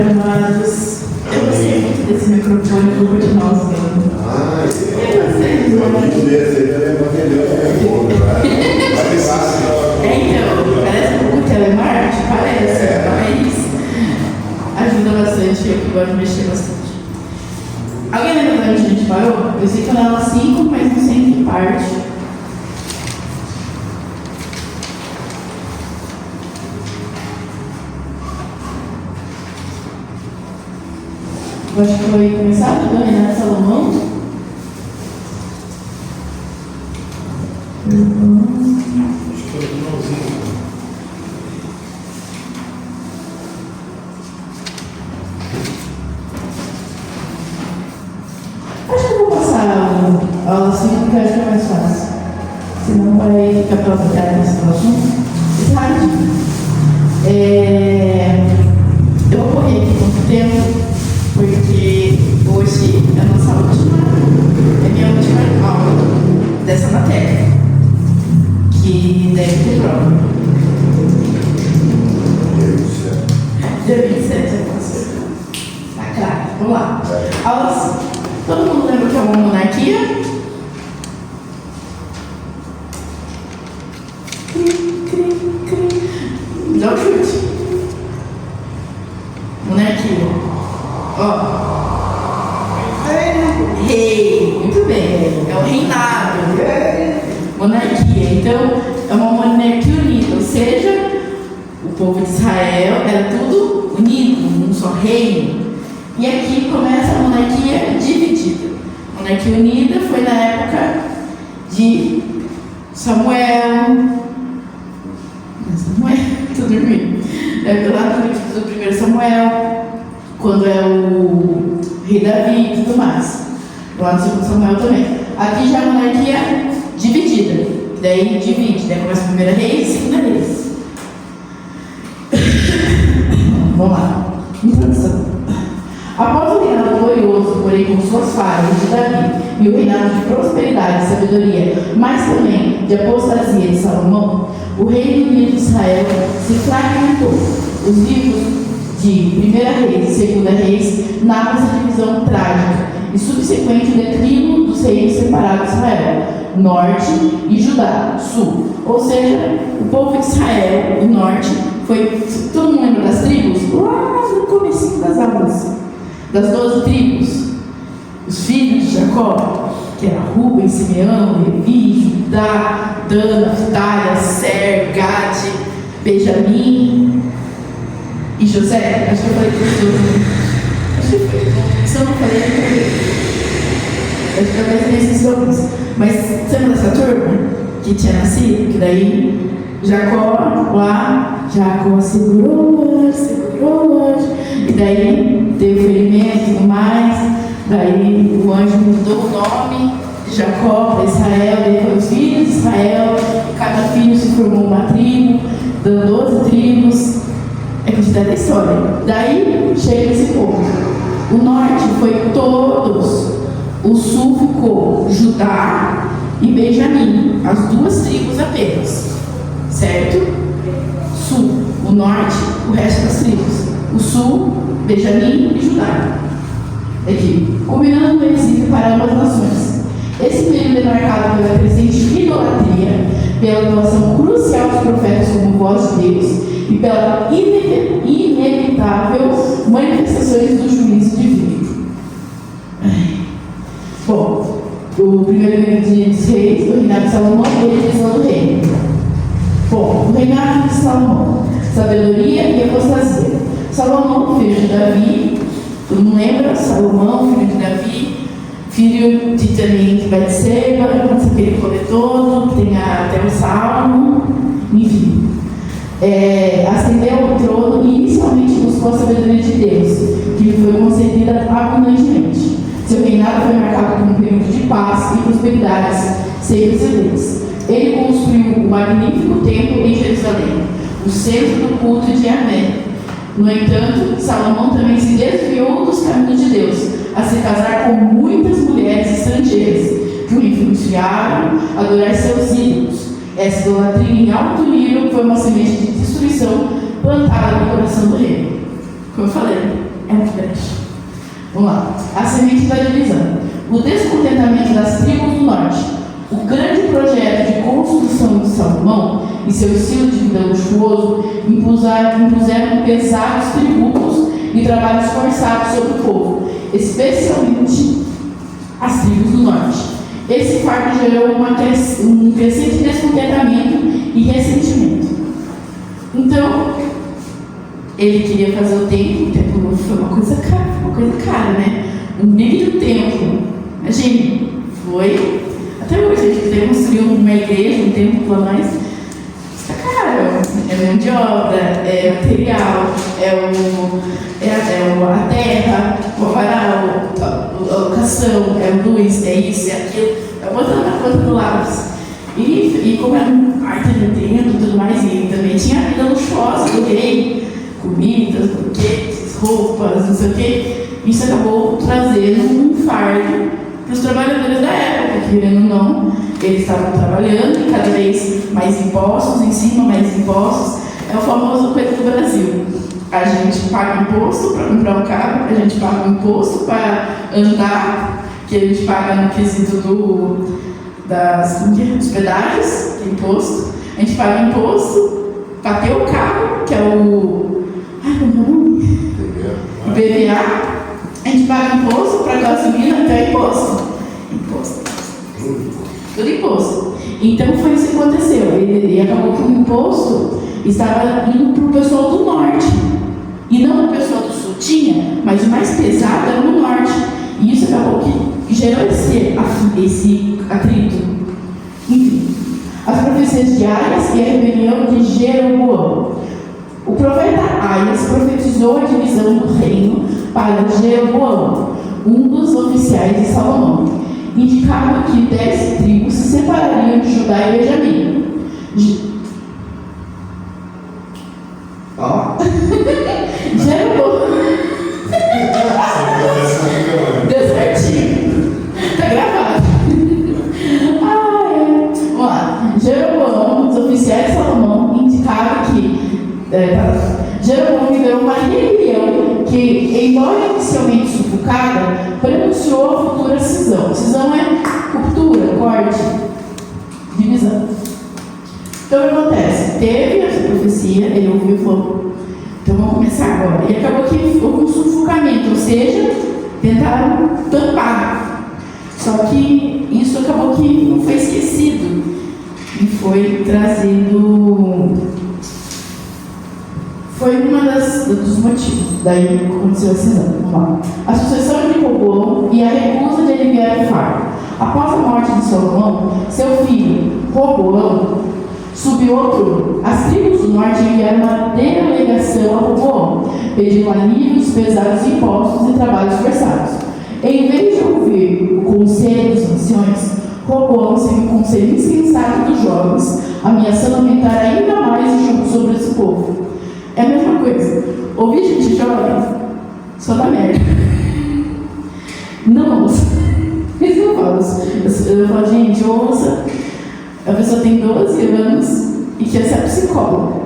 Amados, eu gostei muito desse microfone, eu vou continuar usando. Eu gostei do então, parece um pouco telemarketing, parece, mas ajuda bastante, eu gosto de mexer bastante. Alguém lembra onde a gente parou? Eu sei que eu na aula 5, mas não sei em que parte. Eu acho que foi começado pelo Renato Salomão. Acho que foi o finalzinho. Acho que eu vou passar a aula 5 porque eu acho que é mais fácil. Senão vai ficar para ficar nesse assunto. Eu vou correr aqui muito tempo, porque hoje é a nossa é minha última aula dessa matéria, que deve ter prova. Dia 27 é você. Tá claro, vamos lá. Aulas. Todo mundo lembra que é uma monarquia? Dá um chute. Monarquia. Rei. Muito bem. É o reinado. Monarquia. Então, é uma monarquia unida. Ou seja, o povo de Israel era tudo unido, um só reino. E aqui começa a monarquia dividida. A monarquia unida foi na época de Samuel. Estou dormindo. Lá do primeiro Samuel, quando é o rei Davi e tudo mais. Lá no segundo Samuel também. Aqui já é a monarquia dividida. Daí divide, daí começa a primeira reis e segunda reis. Vamos lá. Introdução. Após o reinado glorioso, porém com suas falhas, de Davi, e o reinado de prosperidade e sabedoria, mas também de apostasia de Salomão, o reino unido de Israel se fragmentou. Os livros de 1ª Reis e 2ª Reis narram essa divisão trágica e subsequente declínio dos reinos separados de Israel, norte e Judá, sul. Ou seja, o povo de Israel, o norte, foi. Todo mundo lembra das tribos? Lá no começo das aulas. Das 12 tribos, os filhos de Jacó, que era Rubem, Simeão, Levi, Judá, Dan, Naphtali, Aser, Gade, Benjamim e José. Acho que eu falei tudo. Acho que foi. Se eu não falei, eu falei. Acho que talvez tenha esses nomes. Mas você lembra dessa turma que tinha nascido? Que daí Jacó lá, Jacó segurou, e daí teve ferimento e tudo mais. Daí o anjo mudou o nome de Jacó para Israel, daí foi os filhos de Israel, e cada filho se formou uma tribo, dando 12 tribos. É quantidade da história. Daí chega esse povo. O norte foi todos, o sul ficou Judá e Benjamim, as 2 tribos apenas. Certo? Sul, o norte, o resto das tribos. O sul, Benjamim e Judá. Aqui, combinando o exílio para ambas nações. Esse período é marcado pela crescente idolatria, pela doação crucial dos profetas como voz de Deus e pela inevitável manifestações do juízo divino. Bom, o primeiro livro de Reis, do reinado de Salomão, e a divisão do reino. Bom, o reinado de Salomão, sabedoria e apostasia. Salomão, filho de Davi, todo mundo lembra? Salomão, filho de Davi, filho de também de Batseba, aquele rolê todo, que tem até o Salmo, enfim. Ascendeu ao trono e inicialmente buscou a sabedoria de Deus, que lhe foi concedida abundantemente. Seu reinado foi marcado por um período de paz e prosperidade sem precedentes. Ele construiu o magnífico templo em Jerusalém, o centro do culto de Yahvé. No entanto, Salomão também se desviou dos caminhos de Deus, a se casar com muitas mulheres estrangeiras, que o influenciaram a adorar seus ídolos. Essa idolatria em alto nível foi uma semente de destruição plantada no coração do rei. Como eu falei, é muito grande. Vamos lá. A semente da divisão. O descontentamento das tribos do norte. O grande projeto de construção de Salomão e seu estilo de vida luxuoso impuseram pesados tributos e trabalhos forçados sobre o povo, especialmente as tribos do norte. Esse fardo gerou um crescente descontentamento e ressentimento. Então, ele queria fazer o templo novo foi uma coisa cara, né? Um meio tempo. Imagine, foi. Até hoje a gente quiser construir uma igreja, um templo para nós. Está caro. É mão de obra, é material, a terra, o varal, a locação, é luz, é isso, é aquilo. É botando na ponta do lápis. E como era um quarto de dentro e tudo mais, e também tinha a vida luxuosa do rei, comidas, banquetes, roupas, não sei o quê. Isso acabou trazendo um fardo para os trabalhadores da época, que, querendo ou não, eles estavam trabalhando e cada vez mais impostos, em cima mais impostos. É o famoso coisa do Brasil. A gente paga imposto para comprar um carro, a gente paga imposto para andar, que a gente paga no quesito das hospedagens, que é imposto. A gente paga imposto para ter o carro, que é o. Ai, como é o nome? IPVA. A gente paga imposto para gasolina, que é imposto. Tudo imposto. Então foi isso que aconteceu. E acabou que o imposto estava indo para o pessoal do norte. E não para o pessoal do sul. Tinha, mas o mais pesado era no norte. E isso acabou que gerou esse atrito. Enfim, as profecias de Aias e a rebelião de Jeroboão. O profeta Aias profetizou a divisão do reino para Jeroboão, um dos oficiais de Salomão. Indicava que 10 tribos se separariam de Judá e Benjamim. Jeroboão. Deu certinho. Tá gravado. Vamos lá. Jeroboão, os oficiais de Salomão, indicava que Jeroboão liderou uma rebelião que, embora inicialmente sufocada, pronunciou a futura cisão. Cisão é ruptura, corte, divisão. Então o que acontece? Teve essa profecia, ele ouviu e falou: então vamos começar agora. E acabou que ficou com sufocamento, ou seja, tentaram tampar. Só que isso acabou que não foi esquecido e foi trazido. Foi dos motivos. Daí aconteceu a cisão. Vamos lá. A sucessão de Roboão e a recusa de aliviar o fardo. Após a morte de Salomão, seu filho, Roboão, subiu ao trono. As tribos do norte enviaram uma delegação a Roboão, pedindo alívio dos pesados impostos e trabalhos forçados. Em vez de ouvir o conselho dos anciões, Roboão seguiu o conselho insensato dos jovens, ameaçando aumentar ainda mais o jugo sobre esse povo. É a mesma coisa. Ouvir gente jovem só dá merda. Não ouça. Isso eu falo. Eu falo, gente, ouça. A pessoa tem 12 anos e quer ser psicóloga.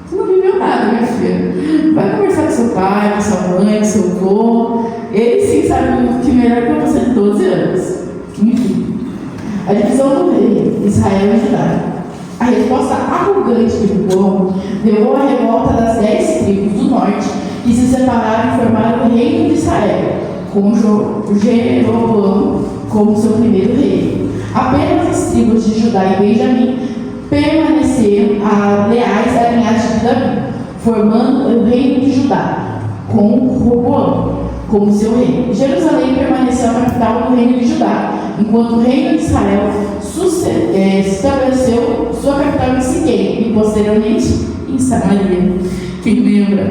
Você não viveu nada, minha filha. Vai conversar com seu pai, com sua mãe, com seu avô. Ele sim sabe o que melhor que você de 12 anos. Enfim. A divisão do rei, Israel e Judá. A resposta arrogante de Roboão levou à revolta das 10 tribos do norte que se separaram e formaram o reino de Israel, com Jeroboão como seu primeiro rei. Apenas as tribos de Judá e Benjamim permaneceram leais à linhagem de Davi, formando o reino de Judá, com Roboão como seu rei. Jerusalém permaneceu a capital do reino de Judá, enquanto o reino de Israel estabeleceu sua capital em Siquém e posteriormente em Samaria. Quem lembra?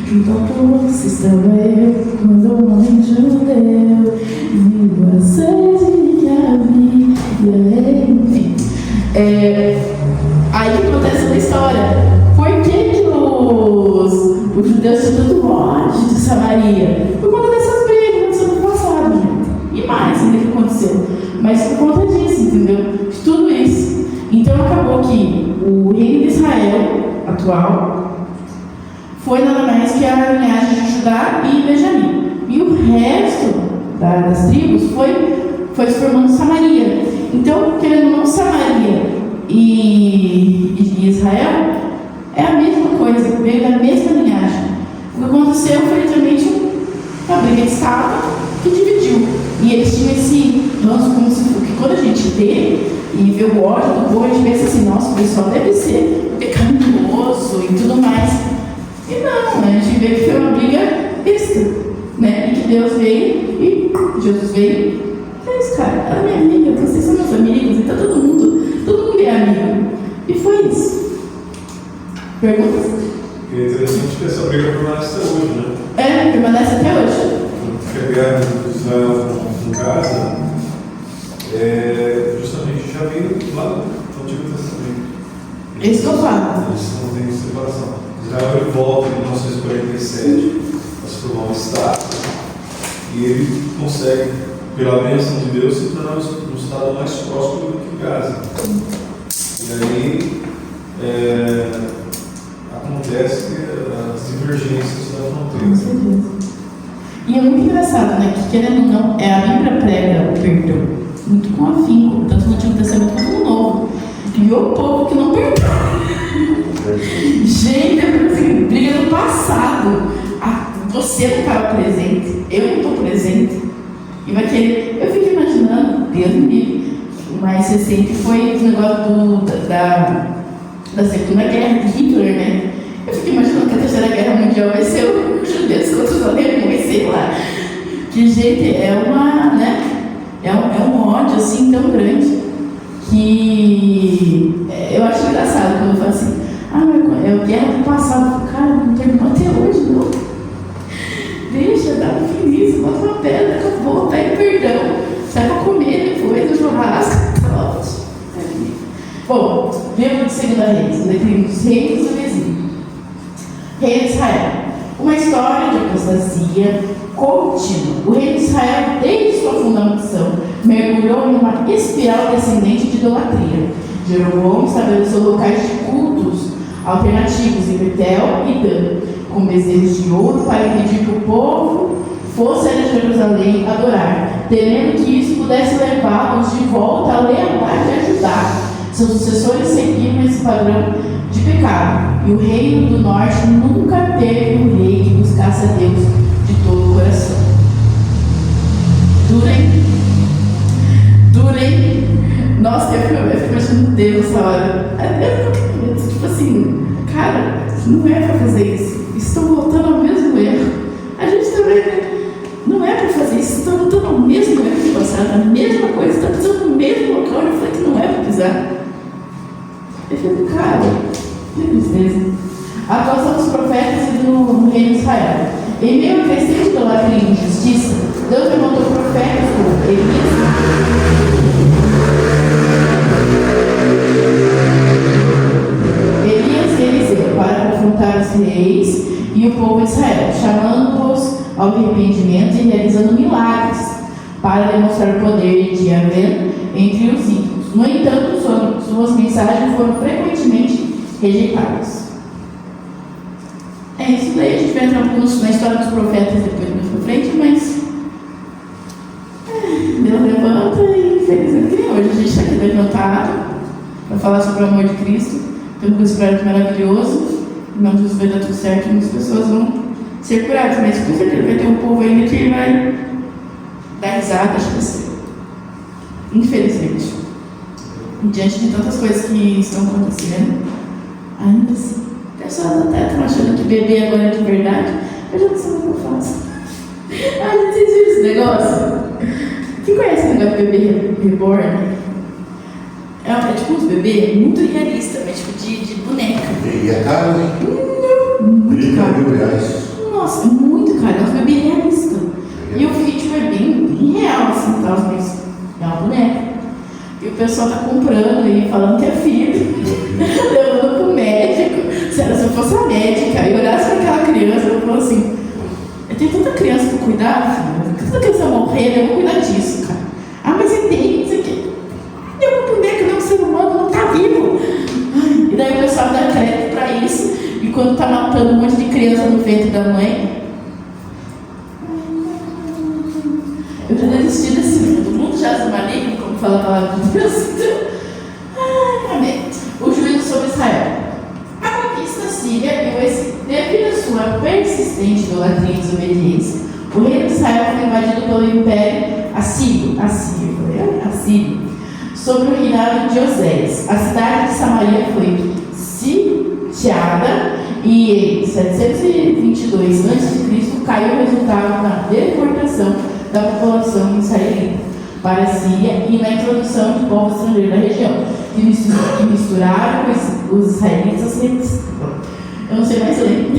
Junto ao povo se estava eu, quando o homem judeu, viu a sede que havia, enfim. Aí acontece uma história. Por que os judeus tinham tanto ódio de Samaria? Por conta dessas brigas que aconteceu no passado, gente. E mais ainda que aconteceu. Mas por conta disso, entendeu? De tudo isso. Então acabou que o reino de Israel atual foi nada mais que a linhagem de Judá e Benjamim. E o resto das tribos foi se formando Samaria. Então, querendo ou não, Samaria e Israel é a mesma coisa, veio da mesma linhagem. O que aconteceu foi literalmente uma briga de estado que dividiu. E eles tinham esse ranço como se fosse, que quando a gente vê e vê o ódio do povo, a gente pensa assim, nossa, o pessoal deve ser pecaminoso e tudo mais. E não, a gente vê que foi uma briga besta, né? E que Deus veio e Jesus veio. É isso, cara, ela é minha amiga, vocês são meus amigos, então todo mundo é amigo. E foi isso. Perguntas? E é interessante que essa briga permanece até hoje, né? É, permanece até hoje. Porque a guerra de Israel com Gaza justamente já veio lá do Antigo Testamento. É isso que eu falo. Eles não têm separação. Israel ele volta em 1947 a se formar um Estado e ele consegue, pela bênção de Deus, se tornar um Estado mais próspero do que Gaza. E aí acontece as divergências da fronteira. Com certeza. E é muito engraçado, né? Que querendo ou não, a Bíblia prega o perdão muito com afinco, tanto no Antigo Testamento quanto no Novo. E o povo que não perdoa. Gente, assim, briga no passado. Você não estava presente, eu não estou presente. E vai querer. Eu fico imaginando, Deus me livre, o mais recente foi o negócio da Segunda Guerra de Hitler, né? Eu fico imaginando que a Terceira Guerra Mundial vai ser os judeus contra os alemães, sei lá. Que, gente, é um ódio assim tão grande que eu acho engraçado quando eu falo assim, é a guerra do passado. Cara, não terminou até hoje, não. Deixa, dá um fim nisso, bota uma pedra, acabou, pede perdão. Sai pra comer depois do churrasco. Bom, livro de 2 Reis, o declínio dos reis e do vizinho. Rei de Israel. Uma história de apostasia contínua. O rei de Israel, desde sua fundação, mergulhou em uma espiral descendente de idolatria. Jeroboão estabeleceu locais de cultos alternativos em Betel e Dan, com bezerros de ouro para impedir que o povo fosse a Jerusalém adorar, temendo que isso pudesse levá-los de volta a lealdade a Judá. Seus sucessores seguiram esse padrão de pecado, e o reino do norte nunca teve um rei que buscasse a Deus de todo o coração. Durem. Nossa, eu fico imaginando Deus essa hora. Tipo assim, cara, não é para fazer isso. Estão voltando ao mesmo erro. A gente também não é para fazer isso. Estão voltando ao mesmo erro que passaram, a mesma coisa. Está pisando no mesmo local. Eu falei que não é para pisar. Eu fico, cara, que tristeza. A atuação dos profetas e do reino de Israel. Em meio a crescente idolatria e injustiça, Deus levantou profetas como Elias e Eliseu para confrontar os reis e o povo de Israel, chamando-os ao arrependimento e realizando milagres para demonstrar o poder de Yahvé entre os ímpios. No entanto, suas mensagens foram frequentemente rejeitadas. É isso daí, a gente vai entrar na história dos profetas depois mais pra frente, mas Deus levanta e infelizmente que nem hoje a gente está aqui levantado para falar sobre o amor de Cristo. Temos um espírito maravilhoso, em nome de Jesus vai dar tudo certo e muitas pessoas vão ser curadas, mas com certeza vai ter um povo ainda que vai dar risada, acho que sim. Infelizmente. Diante de tantas coisas que estão acontecendo, ainda assim, pessoas até estão achando que beber agora é de verdade. Eu já não sei o que eu faço. Vocês viram esse negócio? Quem conhece o negócio de bebê reborn? É tipo uns bebês muito realista, mas tipo de boneca. E é caro, hein? Muito caro. R$30.000. Nossa, é muito caro. É uns bebês realistas. E o vídeo é bem real, assim, tal, mas é uma boneca. E o pessoal tá comprando e falando que é filho, levando pro médico. Se eu fosse a médica e olhasse para aquela criança, eu falo assim: eu tenho tanta criança para cuidar, filho. Tanta criança morrendo, eu vou cuidar disso, cara. Mas tem isso aqui. Eu vou pro médico, não, o ser humano não tá vivo. E daí o pessoal dá crédito para isso e quando está matando um monte de criança no ventre da mãe. Eu já desisti desse mundo. O mundo já se maligno, como fala a palavra de Deus. Amém. O juízo sobre Israel. A conquista síria e o exílio. Devido à sua persistente idolatria e desobediência, o reino de Israel foi invadido pelo Império Assírio, sob o reinado de Oséias. A cidade de Samaria foi sitiada e em 722 a.C. caiu o resultado na deportação da população israelita para a Síria e na introdução de povos estrangeiros da região, que misturaram os israelitas, eu não sei mais ler,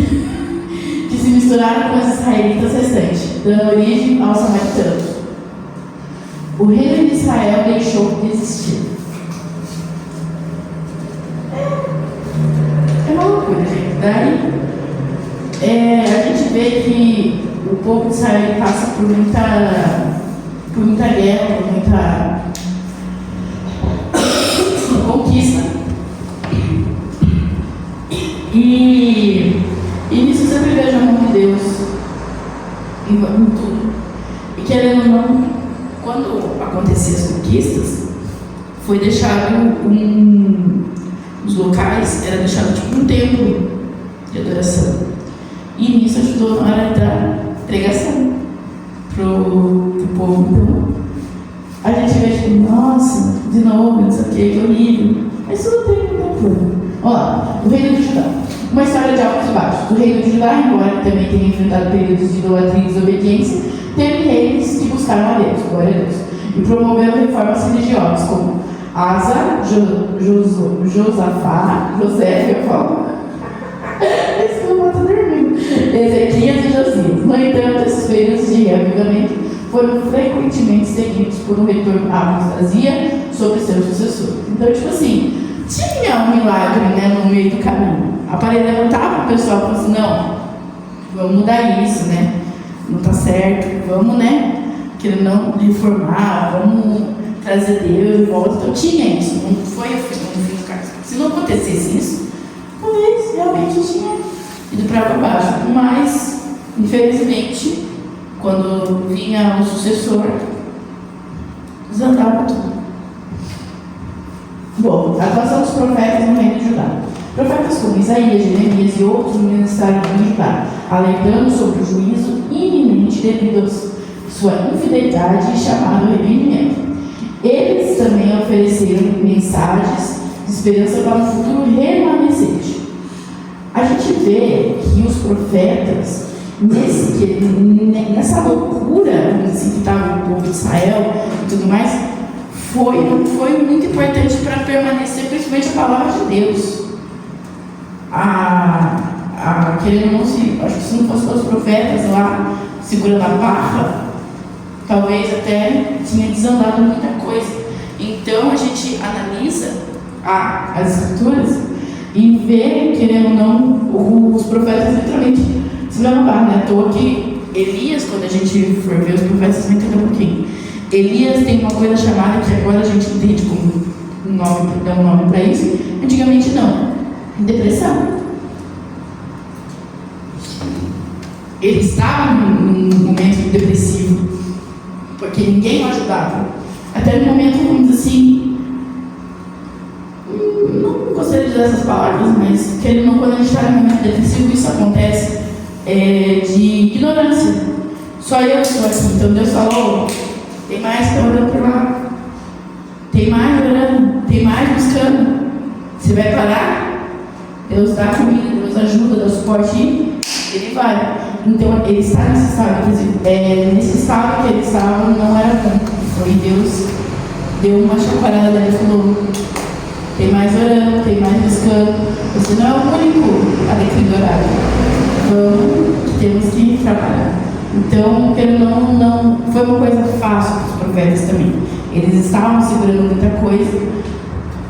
que se misturaram com os israelitas restantes, dando origem aos samaritanos. O reino de Israel deixou de existir. É uma loucura, gente. Daí, a gente vê que o povo de Israel passa por muita guerra, por muita conquista. E nisso eu sempre vejo a mão de Deus em tudo. E querendo ou não, quando aconteciam as conquistas, foi deixado os locais, era deixado tipo um templo de adoração. E nisso ajudou na hora da pregação pro povo. Então, a gente vê tipo, nossa, de novo, não sei o que horrível. Mas tudo tem um tempo. Olha lá, o reino de Judá. Uma história de altos e baixos. O reino de Judá, embora também tenha enfrentado períodos de idolatria e desobediência, teve reis que buscaram a Deus, glória a Deus, e promoveram reformas religiosas, como Asa, Josafá, José, eu falo. Esse não está dormindo. Ezequias e Josias. No entanto, esses períodos de reavivamento foram frequentemente seguidos por um retorno à apostasia sobre seu sucessor. Então, tipo assim, tinha um milagre, né, no meio do caminho. A parede levantava, o pessoal falou assim, não, vamos mudar isso, né? Não está certo, vamos, né, querendo não reformar, vamos trazer Deus de volta. Então tinha isso, não foi no fim do caso. Se não acontecesse isso, talvez realmente tinha ido para baixo. Mas, infelizmente, quando vinha o sucessor, desandava tudo. Bom, a atuação dos profetas no reino de Judá. Profetas como Isaías, Jeremias e outros ministraram em Judá, alertando sobre o juízo iminente devido à sua infidelidade e chamado arrependimento. Eles também ofereceram mensagens de esperança para um futuro remanescente. A gente vê que os profetas, nessa loucura assim, que estava o povo de Israel e tudo mais, foi muito importante para permanecer, principalmente a palavra de Deus. Querendo não se, acho que se não fosse os profetas lá segurando a barra, talvez até tinha desandado muita coisa. Então a gente analisa as escrituras e vê, querendo ou não, os profetas literalmente segurando a barra, né? À toa que Elias, quando a gente for ver os profetas, vai entender um pouquinho. Elias tem uma coisa chamada, que agora a gente entende como dá um nome para isso, antigamente não, depressão. Ele estava num momento depressivo, porque ninguém o ajudava. Até no momento, vamos dizer assim, não gostaria de usar essas palavras, mas quando a gente está num momento depressivo, isso acontece de ignorância. Só eu estou aqui, então Deus falou, tem mais que orando por lá, tem mais orando, tem mais buscando. Você vai parar? Deus dá comida, Deus ajuda, dá suporte, ele vai. Então ele está nesse estado, nesse estado que ele estava não era bom. Foi Deus deu uma chacoalhada dele e falou, tem mais orando, tem mais buscando. Você não é o único a declinar. Então temos que trabalhar. Então, não foi uma coisa fácil para os profetas também. Eles estavam segurando muita coisa,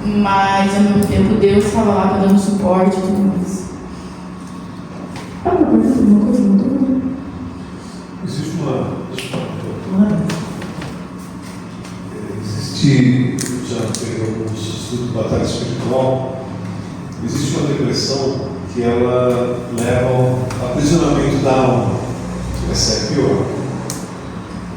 mas ao mesmo tempo Deus estava lá dando suporte e tudo mais. Uma coisa muito. Existe já tem alguns estudos de batalha espiritual. Existe uma depressão que ela leva ao aprisionamento da alma. Essa é pior.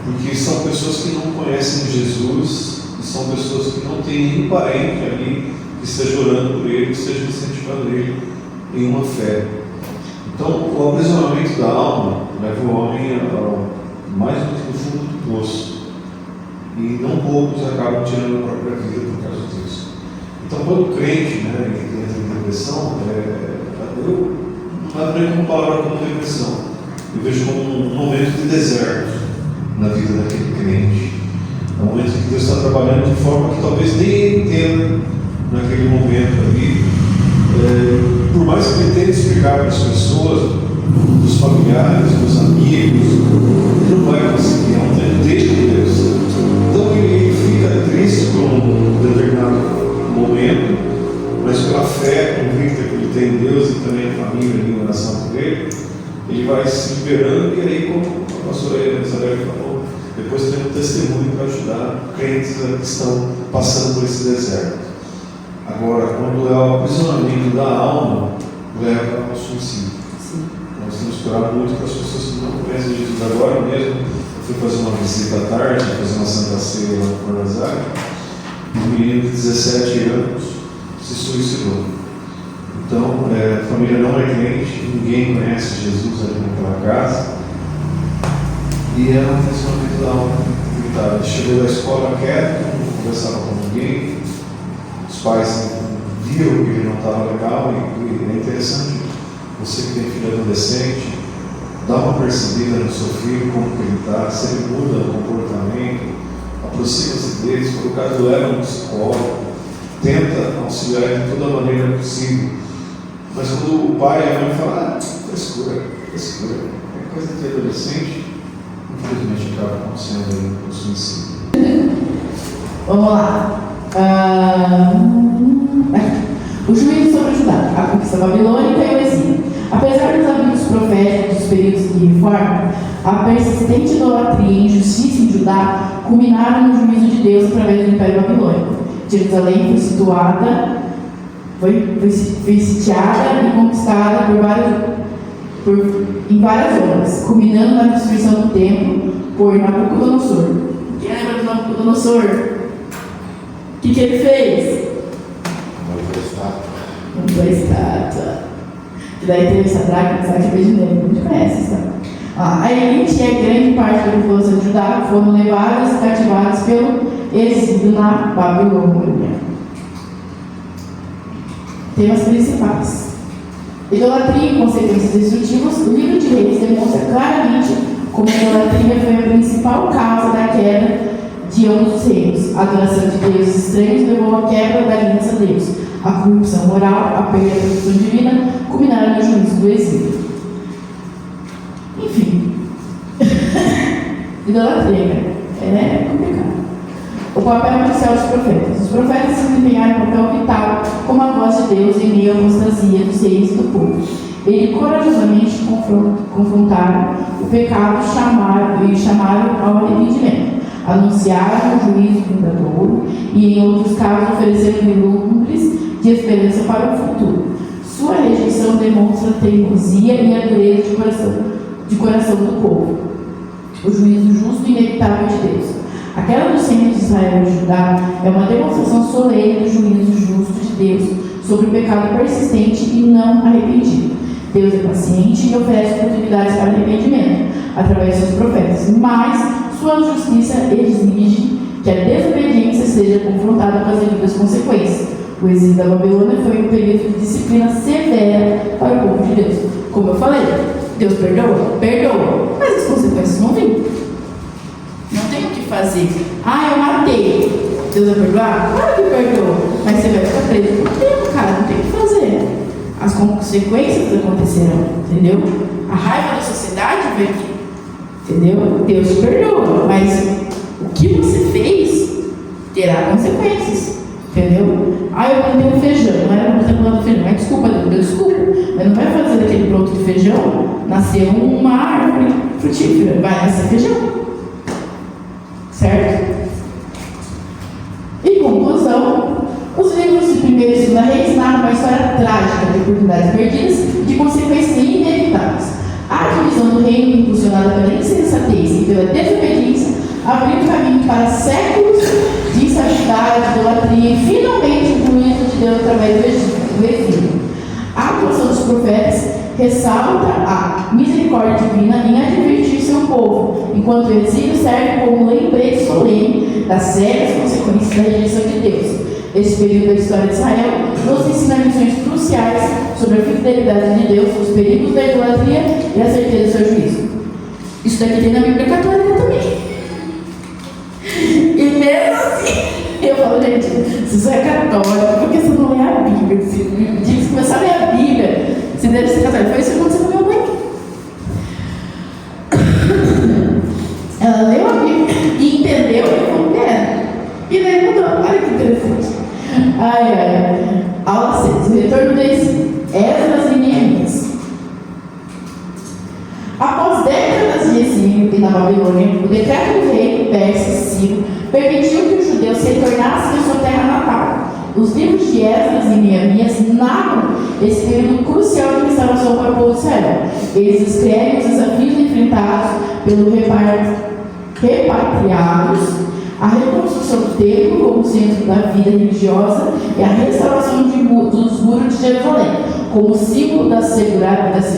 Porque são pessoas que não conhecem Jesus e são pessoas que não têm nenhum parente ali que esteja orando por ele, que esteja incentivando ele em uma fé. Então, o aprisionamento da alma leva o homem mais no fundo do poço. E não poucos acabam tirando a própria vida por causa disso. Então, quando o crente entra em depressão, eu não aprendi uma palavra como depressão. Eu vejo como um momento de deserto na vida daquele crente. É um momento que Deus está trabalhando de forma que talvez nem ele entenda naquele momento ali. Por mais que ele tente explicar para as pessoas, dos familiares, dos amigos, ele não vai conseguir, é um texto de Deus. Então ele fica triste por um determinado momento, mas pela fé convicta que ele tem em Deus e também a família em oração por ele, ele vai se liberando. E aí, como a pastora Isabel falou, depois tem um testemunho para ajudar crentes que estão passando por esse deserto. Agora, quando é o aprisionamento da alma, leva ao suicídio. Sim. Nós temos que orar muito para as pessoas que não conhecem Jesus. Agora mesmo, eu fui fazer uma visita à tarde, fazer uma santa ceia lá no Fornazário, e um menino de 17 anos se suicidou. Então, a família não é crente, ninguém conhece Jesus ali naquela casa, e era um aprisionamento da alma. Ele chegou da escola quieto, não conversava com ninguém. Os pais viram que ele não estava legal, e é interessante, você que tem filho adolescente, dá uma percebida no seu filho, como que ele está, se ele muda o comportamento, aproxima-se deles, por o caso leva um psicólogo, tenta auxiliar de toda a maneira possível. Mas quando o pai e a mãe falam, frescura, é coisa de adolescente, infelizmente acaba acontecendo aí o suicídio. Vamos lá. O juízo sobre Judá, a conquista babilônica e o exílio. Apesar dos avisos proféticos dos períodos de reforma, a persistente idolatria e injustiça em Judá culminaram no juízo de Deus através do Império Babilônico. Jerusalém foi sitiada e conquistada em várias zonas, culminando na destruição do templo por Nabucodonosor. Quem lembra do Nabucodonosor? O que ele fez? Montou a estátua. Que daí teve Sadraque, Mesaque e Abednego. A gente conhece essa. A elite e a grande parte da população de Judá foram levadas e cativadas pelo exílio na Babilônia. Temas principais: idolatria e consequências destrutivas. O livro de Reis demonstra claramente como a idolatria foi a principal causa da queda de ambos os reinos. A adoração de deuses estranhos levou à quebra da aliança a Deus. A corrupção moral, a perda da proteção divina, culminaram no juízo do exílio. Enfim. Idolatria, é complicado. O papel inicial dos profetas. Os profetas desempenharam um papel vital como a voz de Deus em meio à apostasia dos reis e do povo. Eles corajosamente confrontaram o pecado e chamaram ao arrependimento. Anunciaram o juízo vindouro e, em outros casos, ofereceram vislumbres de esperança para o futuro. Sua rejeição demonstra a teimosia e a dureza de coração do povo. O juízo justo e inevitável de Deus. A queda dos reinos de Israel e Judá é uma demonstração solene do juízo justo de Deus sobre o pecado persistente e não arrependido. Deus é paciente e oferece oportunidades para arrependimento através de seus profetas, mas sua justiça exige que a desobediência seja confrontada com as devidas consequências. O exílio da Babilônia foi um período de disciplina severa para o povo de Deus. Como eu falei, Deus perdoa? Perdoa, mas as consequências não vêm. Não tem o que fazer. Eu matei. Deus vai perdoar? Claro que perdoa, mas você vai ficar preso por tempo, cara, não tem o que fazer. As consequências acontecerão, entendeu? A raiva da sociedade vai vir, entendeu? Deus te perdoa, mas o que você fez terá consequências, entendeu? Eu plantei um feijão, não era para ter plantado feijão, mas desculpa, Deus, desculpa, mas não vai fazer daquele broto de feijão nascer uma árvore frutífera, vai nascer feijão, certo? Em conclusão, os livros de 1º e 2 Reis narram a história trágica de oportunidades perdidas e de consequências inevitáveis. A divisão do reino, impulsionada pela insensatez e pela desobediência, abriu caminho para séculos de instabilidade, idolatria e finalmente o juízo de Deus através do exílio. A atuação dos profetas ressalta a misericórdia divina em advertir seu povo, enquanto o exílio serve como lembrete solene das sérias consequências da rejeição de Deus. Esse período da história de Israel nos ensina lições cruciais sobre a fidelidade de Deus, os perigos da idolatria e a certeza do seu juízo. Isso daqui tem na Bíblia Católica também. E mesmo assim, eu falo, gente, se você é católico, por que você não lê a Bíblia? Se diz que começar a ler a Bíblia, você deve ser católico. Foi isso que aconteceu com minha mãe. Ela leu a Bíblia e entendeu e falou, e daí mudou. Olha que interessante. Aula 6. O retorno de Esdras e Neemias. Após décadas de exílio na Babilônia, o decreto do rei persa Ciro permitiu que os judeus retornassem à sua terra natal. Os livros de Esdras e Neemias narram esse período crucial de restauração para o povo de Israel. Eles descrevem os desafios enfrentados pelos repatriados, a reconstrução do templo como centro da vida religiosa e a restauração dos muros de Jerusalém, como símbolo da segurança,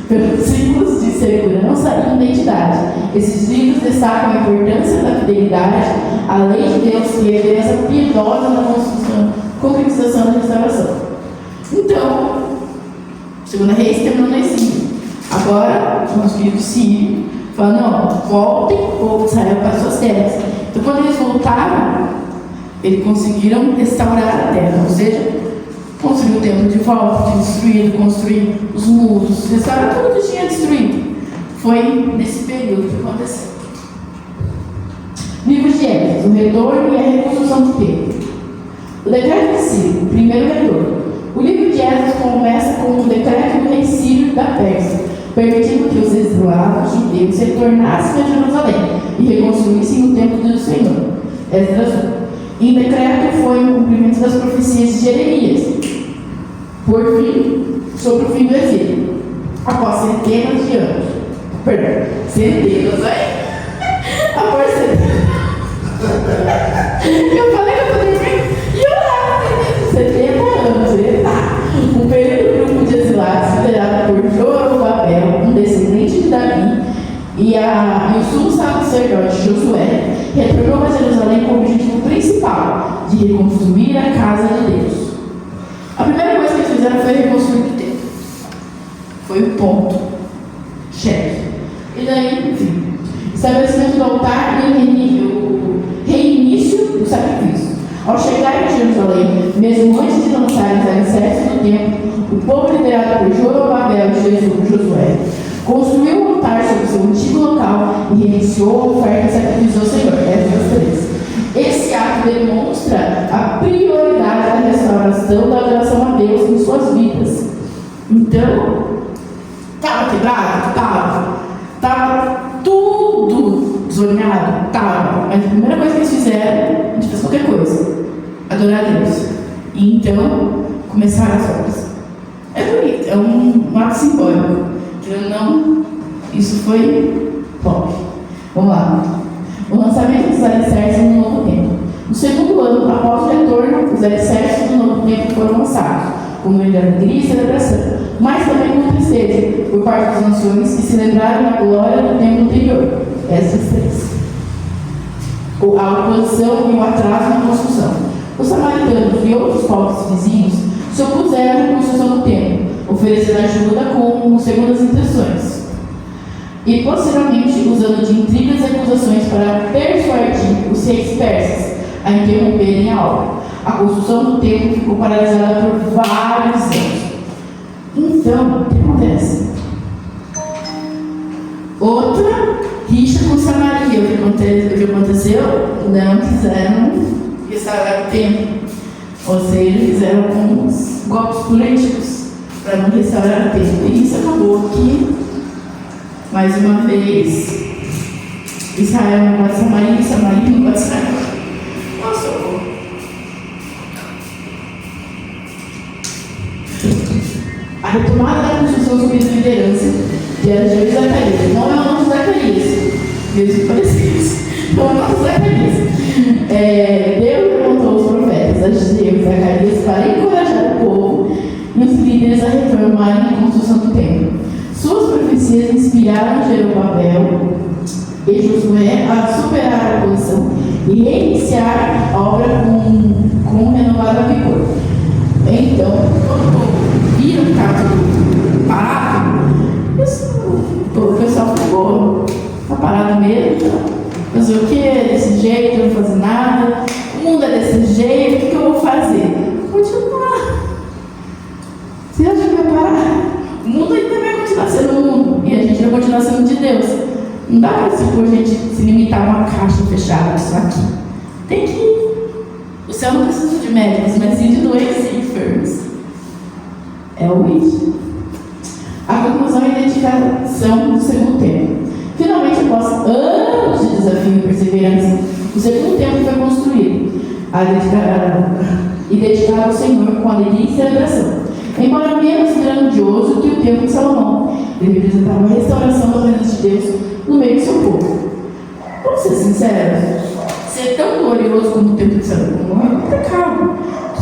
pelos símbolos de segurança e identidade. Esses livros destacam a importância da fidelidade à lei de Deus e a beleza piedosa na concretização da restauração. Então, Segunda Reis terminou no exílio. Agora, os filhos sírios falaram, não, voltem o povo de Israel para suas terras. Então, quando eles voltaram, eles conseguiram restaurar a terra, ou seja, construir o templo de volta, construir os muros, restaurar tudo que tinha destruído. Foi nesse período que aconteceu. Livro de Esdras, o retorno e a reconstrução do templo. O decreto de Ciro, o primeiro retorno. O livro de Esdras começa com o decreto do rei Ciro da Pérsia, permitindo que os exilados judeus retornassem a Jerusalém e reconstruíssem o templo do Senhor. Esdras 1. Em decreto foi o cumprimento das profecias de Jeremias, por fim, sobre o fim do exílio, após centenas de anos. Após centenas. Eu falei que eu estou dormindo e eu estava 70 anos. Um período do grupo de exilados, liderado por Zorobabel, um descendente de Davi, e o sumo sacerdote Josué, retornou a Jerusalém com o objetivo principal de reconstruir a casa de Deus. A primeira coisa que eles fizeram foi reconstruir o templo. Foi o ponto. Chefe. E daí, enfim, estabelecimento do altar e o reinício do sacrifício. Ao chegar em Jerusalém, mesmo antes de lançarem os alicerces do templo, o povo liderado por Zorobabel e Josué construiu um altar sobre seu antigo local e reiniciou a oferta e sacrifício ao Senhor. Esdras 3. Esse ato demonstra a prioridade da restauração da adoração a Deus em suas vidas. Então, estava quebrado? Estava tudo desordenado? Estava. Mas a primeira coisa que eles fizeram, a gente fez qualquer coisa: adorar a Deus. E então, começaram as obras. É bonito, é um ato simbólico. Não, isso foi top. Vamos lá. O lançamento dos alicerces no novo templo. No segundo ano, após o retorno, os alicerces do novo templo foram lançados, com grande alegria e celebração, mas também com tristeza, por parte das nações que se lembraram da glória do templo anterior. Essas 3. A oposição e o atraso na construção. Os samaritanos e outros povos vizinhos se opuseram à reconstrução do templo, oferecendo ajuda com segundas intenções. E posteriormente usando de intrigas e acusações para persuadir os reis persas a interromperem a obra. A construção do templo ficou paralisada por vários anos. Então, o que acontece? Outra rixa com Samaria. O que aconteceu? Não quiseram restaurar o templo. Ou seja, fizeram alguns golpes políticos para não restaurar o templo. E isso acabou que, mais uma vez, Israel não pode Samaria, Samaria não pode Israel. Nossa, A retomada da construção sob a liderança de Ageu e Zacarias. Não é o nosso Zacarias, mesmo parecidos. Não é o nosso Zacarias. Deus levantou os profetas Ageu e Zacarias para encorajar o povo e os líderes a reformarem a construção do templo. Suas profecias inspiraram Jerobabel e Josué a superar a oposição e reiniciar a obra com renovado vigor. Então, quando viram que estava tudo parado, o pessoal ficou parado mesmo, fazer o que? Desse jeito, não vou fazer nada, o mundo é desse jeito, o que eu vou fazer? Continuar. Você acha que vai parar? O mundo ainda vai continuar sendo o mundo, e a gente vai continuar sendo de Deus. Não dá para a gente se limitar a uma caixa fechada disso aqui. Tem que ir. O céu não precisa de médicos, mas sim de doentes e enfermos. É o isso. A conclusão e identificação do segundo tempo. Finalmente, após anos de desafio e perseverança, o segundo templo foi construído e dedicado ao Senhor com alegria e celebração. Embora menos grandioso que o templo de Salomão, ele representava a restauração das reinas de Deus no meio do seu povo. Vamos ser sinceros, ser tão glorioso como o templo de Salomão é complicado,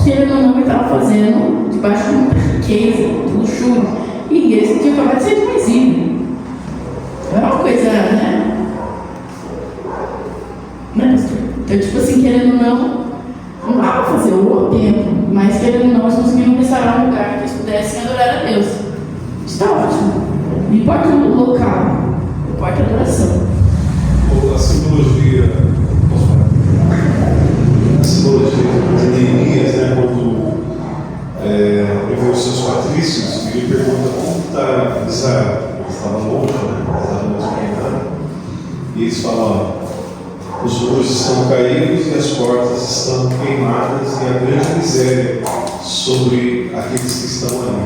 que ele não estava fazendo debaixo de muita riqueza, de luxúria, e eles tinham acabado de ser conhecidos. Era uma coisa, né? Então, tipo assim, querendo ou não dá para fazer o templo, mas querendo ou não, nós conseguimos restaurar um lugar que eles pudessem adorar a Deus. Está ótimo. Não importa o local, importa a adoração. A simbologia, de Neemias, né, quando ele vê os seus patrícios, ele pergunta como está Israel. Eles estavam longe, né? Eles estavam longe de nada. E eles falam: os muros estão caídos e as portas estão queimadas, e a grande miséria sobre aqueles que estão ali.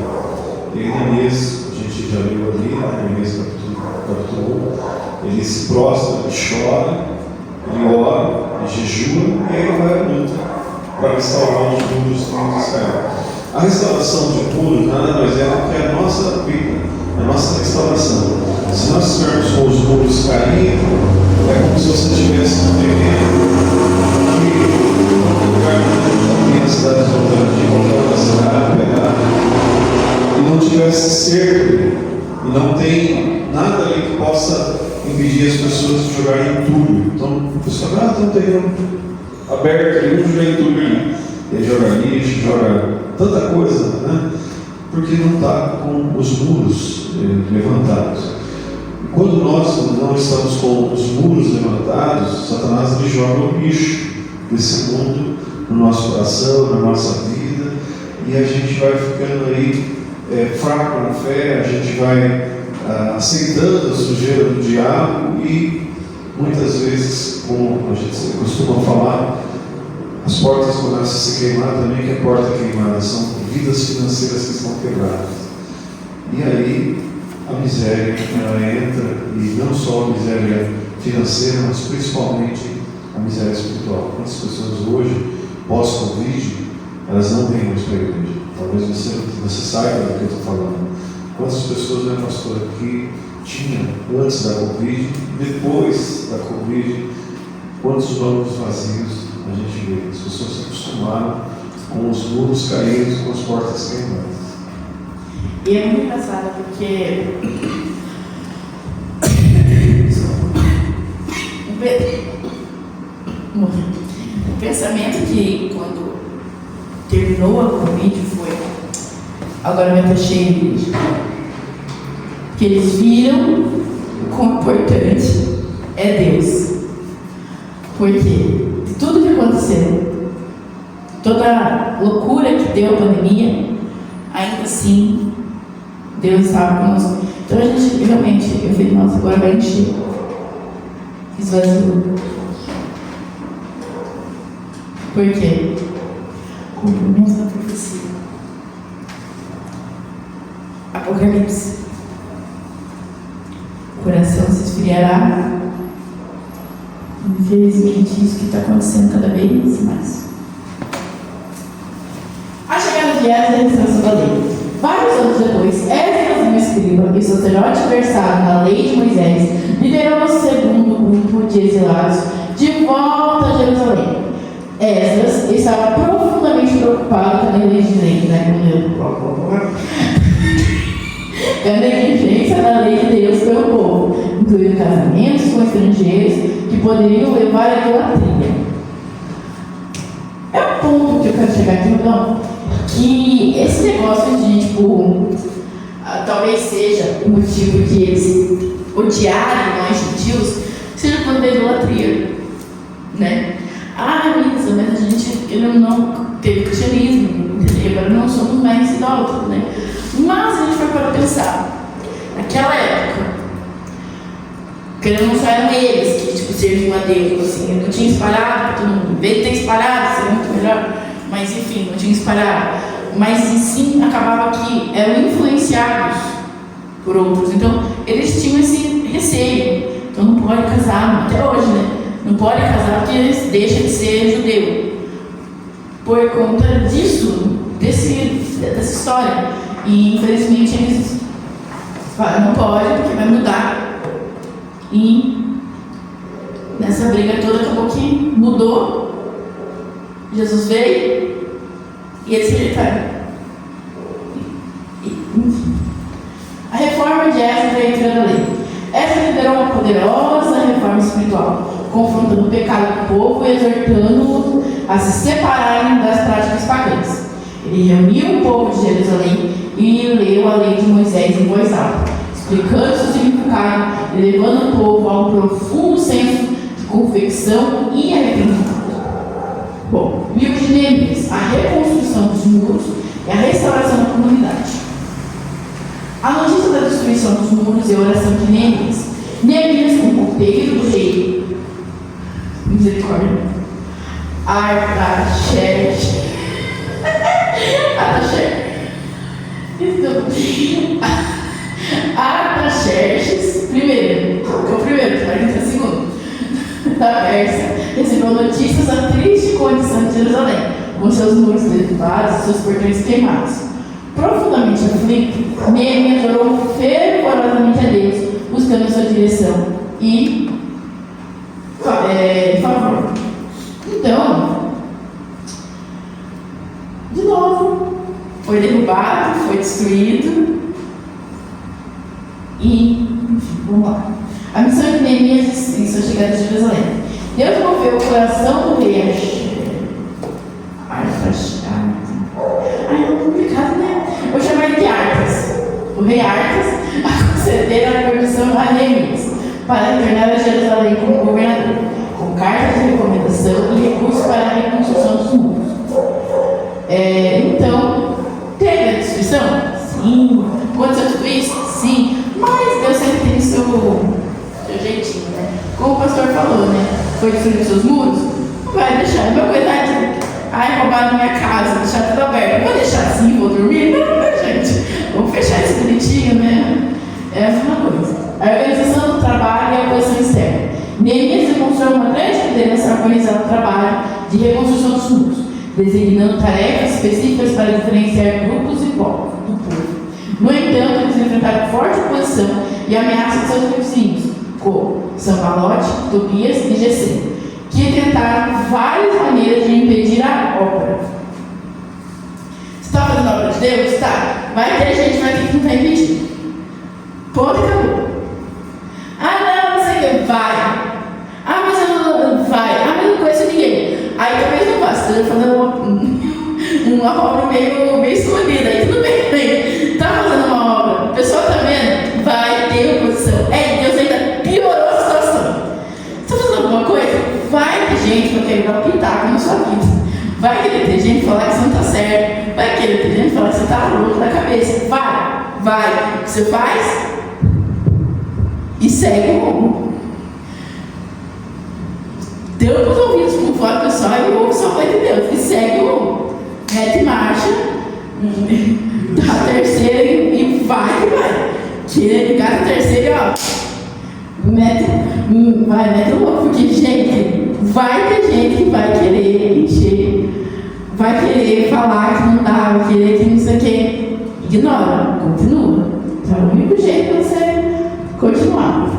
E Neemias, a gente já viu ali, né? Neemias capítulo 1, ele se prostra, ele chora, ele ora, ele jejua, e aí ele vai à luta para restaurar os muros de Israel. A restauração de muros nada mais é do que a nossa vida, a nossa restauração. Se nós estivermos com os muros caindo, é como se você estivesse no terreno que no lugar onde tem a cidade voltando da cidade, e não tivesse cerco, e não tem nada ali que possa impedir as pessoas de jogarem entulho. Então, o pessoal, tem um terreno aberto ali, vamos jogar entulho ali. E aí joga lixo, joga tanta coisa, né? Porque não está com os muros levantados. Quando nós não estamos com os muros levantados, Satanás ele joga o lixo desse mundo no nosso coração, na nossa vida, e a gente vai ficando aí fraco na fé, a gente vai aceitando a sujeira do diabo, e muitas vezes, como a gente costuma falar, as portas começam a se queimar também, que a porta queimada são vidas financeiras que estão quebradas. E aí a miséria ela entra, e não só a miséria financeira, mas principalmente a miséria espiritual. Quantas pessoas hoje, pós-Covid, elas não vêm mais para a igreja? Talvez você saiba do que eu estou falando. Quantas pessoas, né, pastor, que tinha antes da Covid, depois da Covid, quantos bancos vazios a gente vê? As pessoas se acostumaram com os muros caídos, com as portas queimadas. E é muito engraçado porque o pensamento que quando terminou a Covid foi: agora vai estar cheio de igreja. Que eles viram o quão importante é Deus. Porque de tudo que aconteceu, toda a loucura que deu a pandemia, ainda assim Deus estava conosco. Então a gente realmente, eu falei, nossa, agora vai encher. Esvaziou. Por quê? Cumprimento da profecia. Apocalipse. O coração se esfriará. Infelizmente, isso que está acontecendo cada vez mais. A chegada de Esdras e a restauração da lei. Vários anos depois, Esdras, um escriba e sacerdote versado na lei de Moisés, liderou o segundo grupo de exilados de volta a Jerusalém. Esdras estava profundamente preocupado com a negligência da lei de Deus pelo povo, incluindo casamentos com estrangeiros que poderiam levar à idolatria. É o ponto que eu quero chegar aqui, então, que esse negócio de, talvez seja o motivo de eles odiarem nós gentios, seja por conta da idolatria, né? Misa, mas a gente não teve cristianismo, entendeu? Agora não somos mais idólatras, né? Mas a gente foi para pensar, naquela época, querendo não só eram eles que serviam a Deus, assim, não tinha espalhado para todo mundo. Em vez de ter espalhado, seria muito melhor, mas enfim, não tinha espalhado. Mas sim, acabava que eram influenciados por outros. Então, eles tinham esse receio. Então, não pode casar, até hoje, né? Não pode casar porque eles deixam de ser judeu. Por conta disso, dessa história. E, infelizmente, eles falam, não pode porque vai mudar. E nessa briga toda acabou que mudou. Jesus veio e eles rejeitaram. A reforma de Esdras veio entrando a lei. Esdras liderou uma poderosa reforma espiritual, confrontando o pecado do povo e exortando-os a se separarem das práticas pagãs. Ele reuniu o povo de Jerusalém e leu a lei de Moisés em voz alta, explicando seu significado e levando o povo a um profundo senso de convicção e arrependimento. Bom, livro de Neemias, a reconstrução dos muros e a restauração da comunidade. A notícia da destruição dos muros e a oração de Neemias. Neemias, um copeiro do rei, misericórdia, Artaxerxes, Artaxerxes, o primeiro, 42º, da Pérsia, recebeu notícias da triste condição de Jerusalém, com seus muros derrubados e seus portões queimados. Profundamente aflito, Neemias orou fervorosamente a Deus, buscando a sua direção e favor. Então, de novo, foi derrubado, foi destruído e, enfim, vamos lá. A missão de Neemias em sua chegada de Jerusalém. Deus moveu o coração do rei é complicado, né? Vou chamar ele de Artas. O rei Artas a conceder a permissão a Neemias para retornar a Jerusalém como governador, com cartas de recomendação e recursos para a reconstrução dos muros. Então, teve a destruição? Sim. Aconteceu tudo isso? Sim. Mas Deus sempre tem seu jeitinho, né? Como o pastor falou, né? Foi destruir seus muros? Não vai deixar. É uma coisa roubaram minha casa, deixar tudo aberto. Vou deixar assim, vou dormir? Não, gente. Vamos fechar isso bonitinho, né? É a mesma coisa. A organização do trabalho e a posição externa. Neemias demonstrou uma grande liderança organizando o trabalho de reconstrução dos muros, designando tarefas específicas para diferenciar grupos e povos do povo. No entanto, eles enfrentaram forte oposição e ameaça de seus vizinhos, como Sanbalote, Tobias e Gesem, que tentaram várias maneiras de impedir a obra. Você está fazendo a obra de Deus? Tá. Vai ter gente que vai ter que tentar impedir. Ponto e acabou. Não sei o que. Vai. Mas eu não. Vai. Mas eu não conheço ninguém. Aí talvez não faça. Você vai fazer uma obra meio escondida. Aí tudo bem. Tá fazendo uma obra. O pessoal tá vendo? Vai ter oposição. Deus ainda piorou a situação. Você está fazendo alguma coisa? Vai ter gente que vai querer dar um pitaco na sua vida. Vai querer ter gente falar que você não está certo. Vai querer ter gente falar que você está louco da cabeça. Vai. O que você faz? E segue o rumo. Tampa os ouvidos com fora do pessoal e ouve só a voz de Deus. E segue o rumo. Mete marcha. Dá a terceira e vai. Que gasta a terceira e mete o louco, porque, gente, vai ter gente que vai querer encher, vai querer falar que não dá, vai querer que não sei o quê. Ignora, continua. Então é o único jeito de você continuar.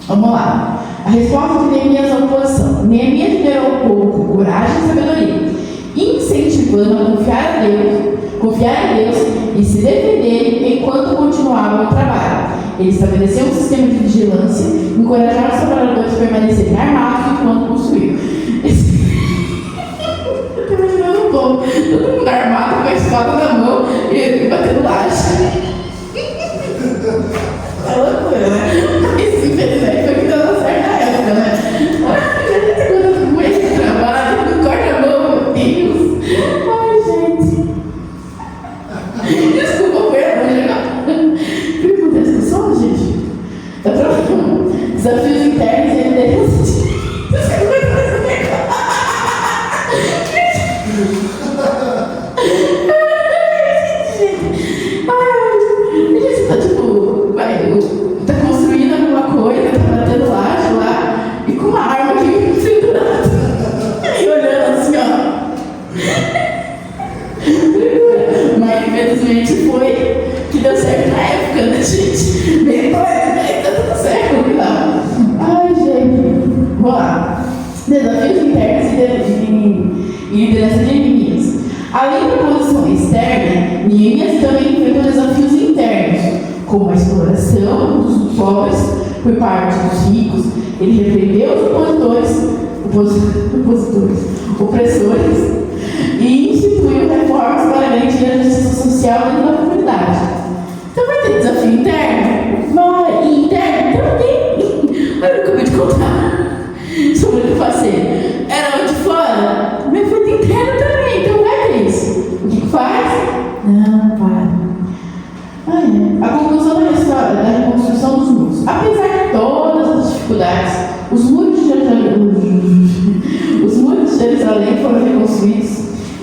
Vamos lá. A resposta de Neemias à oposição. Neemias liderou o povo com coragem e sabedoria, incentivando a confiar em Deus e se defender enquanto continuavam o trabalho. Ele estabeleceu um sistema de vigilância, encorajava os trabalhadores a permanecerem armados enquanto construíam. Eu estou imaginando um povo, todo mundo armado com a espada na mão e ele batendo laje. É loucura, né? Isso, infelizmente, foi que deu certo na época, né? Quando com esse trabalho, não corta a mão, meu Deus. Ai, gente. Desculpa, foi a mãe. O que acontece com o som, gente? Tá pronto? Desafios internos e liderança. Tá construindo alguma coisa, tá batendo laje lá e com uma arma aqui pendurada e olhando assim, ó. Mas infelizmente foi que deu certo na época, né, gente? Bem doido, né? Tá tudo certo, não. Ai, gente. Vamos lá. Desafios internos e liderança de Neemias. Além da posição externa, Neemias também enfrentou desafios internos, como a exploração dos pobres por parte dos ricos. Ele repreendeu os opressores e instituiu reformas para garantir a justiça social dentro da comunidade. Então vai ter desafio interno? Vai. E interno também. Olha o que eu acabei de contar sobre o que fazer. Era onde fora, mas foi interno também, então vai ter isso. O que faz? Não, para. A conclusão da reconstrução dos muros. Apesar de todas as dificuldades, os muros de Jerusalém foram reconstruídos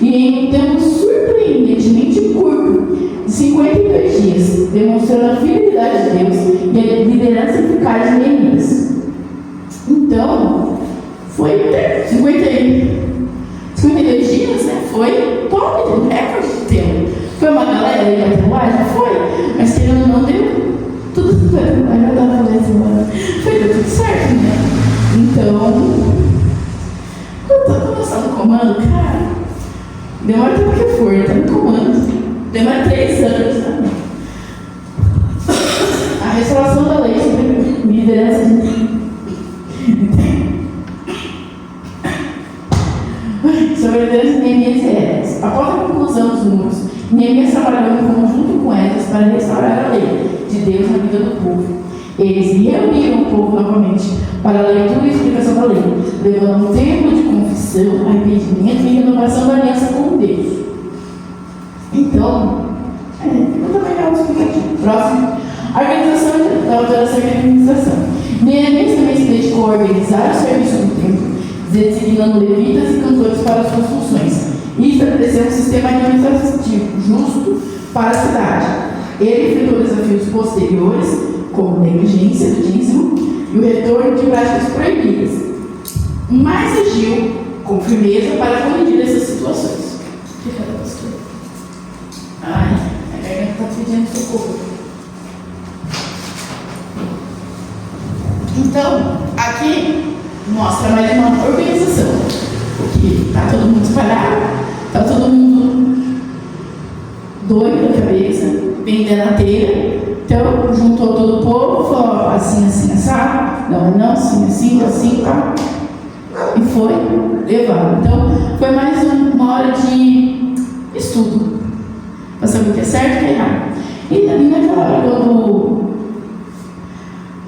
e em um tempo surpreendentemente curto, de 52 dias, demonstrando a fidelidade de Deus e a liderança eficaz de Neemias. Então, foi 52 dias, né? Foi top, recorde de tempo. Foi uma galera aí na linguagem? Foi, mas querendo ou não, deu tudo certo. Foi tudo certo, né? Então, quando tá começando o comando, cara, demora tempo que for, tá no comando. Demora 3 anos, né? A restauração da lei sobre liderança sobre a liderança de Neemias e Esdras. Após a conclusão dos muros, Neemias trabalhou em conjunto com Esdras para restaurar a lei de Deus na vida do povo. Eles reuniram o povo novamente para a leitura e explicação da lei, levando um tempo de confissão, arrependimento e renovação da aliança com Deus. Então, eu também quero explicar aqui. Próximo. A organização da alteração e administração. Neemias também se dedicou a organizar o serviço do templo, designando levitas e cantores para suas funções, e estabeleceu um sistema administrativo justo para a cidade. Ele enfrentou desafios posteriores, como negligência do dízimo e o retorno de práticas proibidas, mas agiu com firmeza para corrigir essas situações. Ai, a garganta está pedindo socorro. Então, aqui mostra mais uma organização, porque está todo mundo espalhado, está todo mundo doido da cabeça, vendendo a telha. Então, juntou todo o povo, falou assim, assim, assado, não, assim, tá. E foi levado. Então, foi mais uma hora de estudo, para saber o que é certo e o que é errado. E naquela hora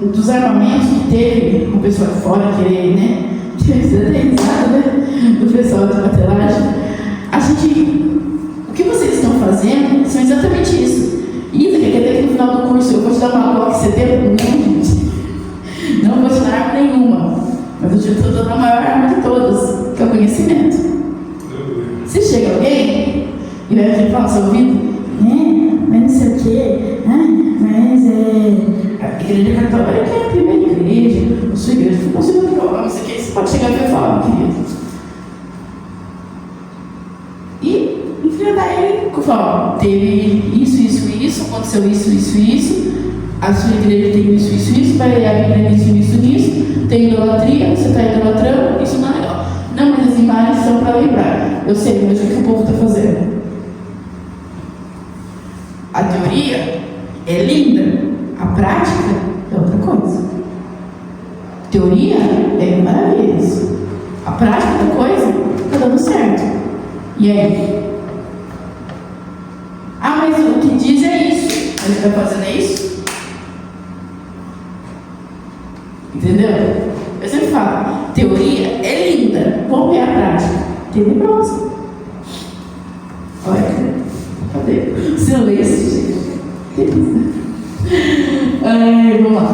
dos armamentos que teve o pessoal de fora querer, né? Risada, né? Do pessoal de batelagem. O que vocês estão fazendo são exatamente isso. Isa, quer dizer que no final do curso eu vou te dar uma Glock 70? Não, gente. Não vou te dar arma nenhuma. Mas eu te estou dando a maior arma de todas, que é o conhecimento. Se chega alguém e vai falar no seu ouvido, mas não sei o quê, a igreja católica é a primeira igreja, a sua igreja foi considerada igual, não sei o quê, você pode chegar e falar, querido. E enfrentar ele, teve isso, isso, aconteceu isso, a sua igreja tem isso, vai ler a Bíblia nisso, tem idolatria, você está idolatrando, isso não é legal. Não, mas as imagens são para lembrar. Eu sei, mas o que o povo está fazendo? A teoria é linda, a prática é outra coisa. Teoria é maravilhoso. A prática da coisa está dando certo. E aí? Ah, mas o que diz é isso. Mas está fazendo é isso? Entendeu? Eu sempre falo, teoria é linda. Vamos ver a prática. Tenebrosa. Olha, cadê? Silêncio, gente. Vamos lá.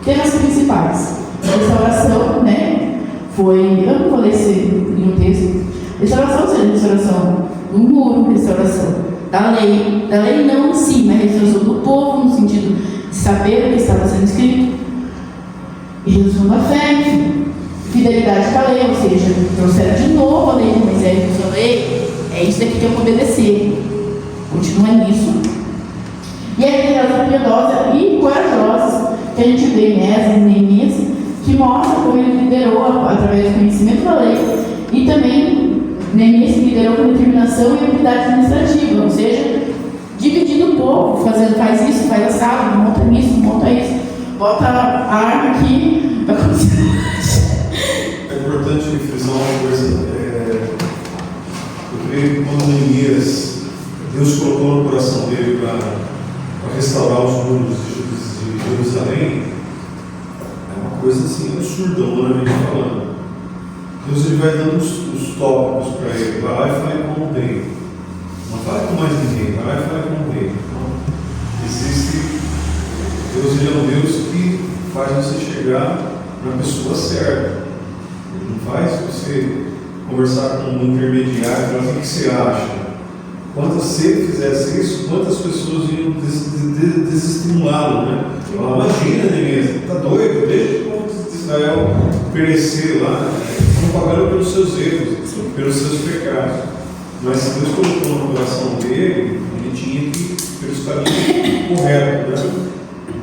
Temas principais. Restauração, né? Eu não vou ler esse em um texto. Restauração, ou seja, restauração do muro, restauração da lei não em si, mas restauração do povo, no sentido de saber o que estava sendo escrito, e redução da fé, enfim. Fidelidade com a lei, ou seja, trouxeram de novo a lei de Moisés, a lei, é isso daqui que eu vou obedecer. Continua nisso. E a liderança piedosa e corajosa, que a gente vê em Esdras e Neemias, que mostra como ele liderou através do conhecimento da lei, e também Neemias liderou com determinação e habilidade administrativa, ou seja, dividindo o povo, faz isso, faz assado, monta nisso, monta isso, bota a arma aqui, vai acontecer. É importante frisar uma coisa. Eu creio que quando Neemias, Deus colocou no coração dele para restaurar os muros de Jerusalém, é uma coisa assim absurda, humanamente falando. Deus ele vai dando os tópicos para ele. Vai lá e fale com o rei. Não fale com mais ninguém, vai lá e fale com o rei. Então, Deus ele é um Deus que faz você chegar na pessoa certa. Ele não faz você conversar com um intermediário e falar o que você acha. Quando você fizesse isso, quantas pessoas iam desestimulá-lo, né? Imagina, Neemias, está doido? Deixa o povo de Israel perecer lá, estão pagando pelos seus erros, pelos seus pecados. Mas se Deus colocou no coração dele, ele tinha que ir pelos caminhos corretos, né?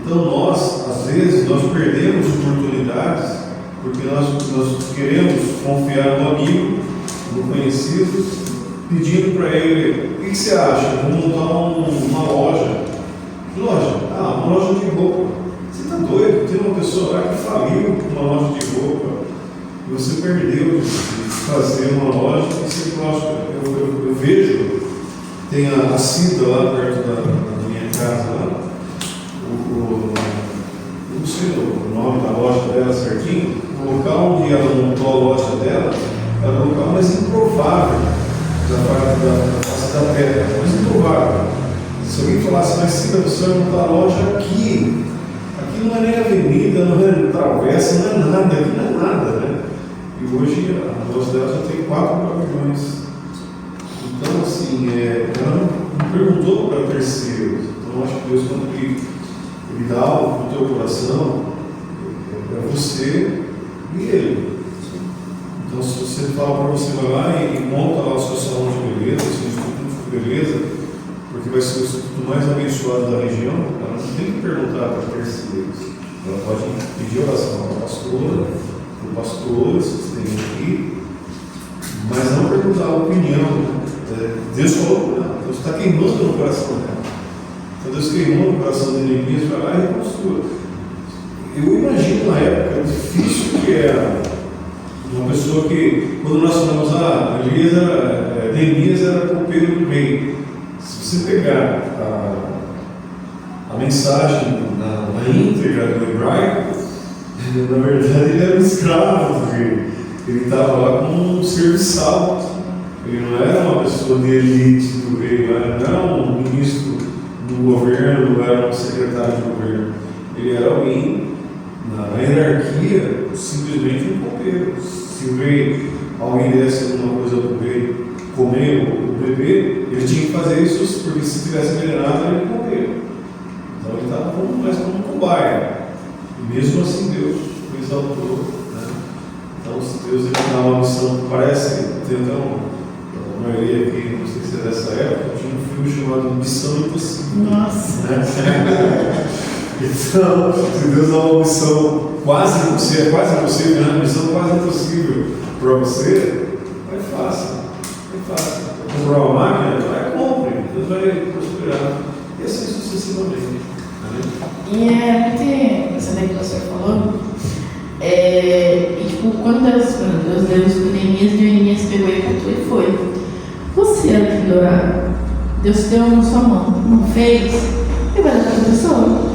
Então nós, às vezes, nós perdemos oportunidades porque nós queremos confiar no amigo, no conhecido, pedindo para ele, o que você acha? Vamos montar uma loja. Que loja? Uma loja de roupa. Você está doido? Tem uma pessoa lá que faliu com uma loja de roupa e você perdeu de fazer uma loja e você gosta. Eu vejo, tem a Cida lá perto da minha casa lá, eu não sei o nome da loja dela certinho, o local onde ela montou a loja dela era o local mais improvável da face da terra, mais improvável. Se alguém falasse, mas Cida, você vai montar a loja aqui não é nem avenida, não é travessa, não é nada, aqui não é nada, né? E hoje a loja dela já tem 4 pavilhões. Então, assim, ela não perguntou para terceiros. Então, acho que Deus, quando ele dá algo no teu coração, é você e ele. Então, se você fala para você, vai lá e monta lá o seu salão de beleza, o seu instituto de beleza, porque vai ser o instituto mais abençoado da região, ela não tem que perguntar para terceiros. Ela pode pedir oração para a pastora, para o pastor, se tem aqui, mas não perguntar a opinião. Deus falou para ela, Deus está queimando no coração dela. Então Deus queimou no coração de Neemias, vai lá e reconstrua. Eu imagino na época difícil que era uma pessoa que, quando nós falamos, Neemias era copeiro do rei. Se você pegar a mensagem na íntegra do hebraico, na verdade ele era um escravo do rei. Ele estava lá como um serviçal. Ele não era uma pessoa de elite do rei, não era um ministro do governo, não era um secretário de governo. Ele era alguém, na hierarquia, simplesmente um copeiro. Se o rei, alguém desse alguma coisa para o rei comer ou beber, ele tinha que fazer isso, porque se tivesse envenenado, ele ia morrer. Então ele estava mais como um cobaia. E mesmo assim Deus o exaltou. Né? Então, se Deus ele dá uma missão que parece, tem até a maioria aqui, não sei se é dessa época, tinha um filme chamado Missão Impossível. Nossa. Então, se Deus dá uma missão quase impossível, né? Missão quase impossível para você, vai fácil. Comprar uma máquina, vai compre, Deus vai prosperar. E assim sucessivamente. E é muito essa daí que você falou. E tipo, quando Deus deu isso para Neemias pegou e cantou e foi. Você era que adorar. Deus te deu na sua mão, não fez, e vai dar para outra pessoa.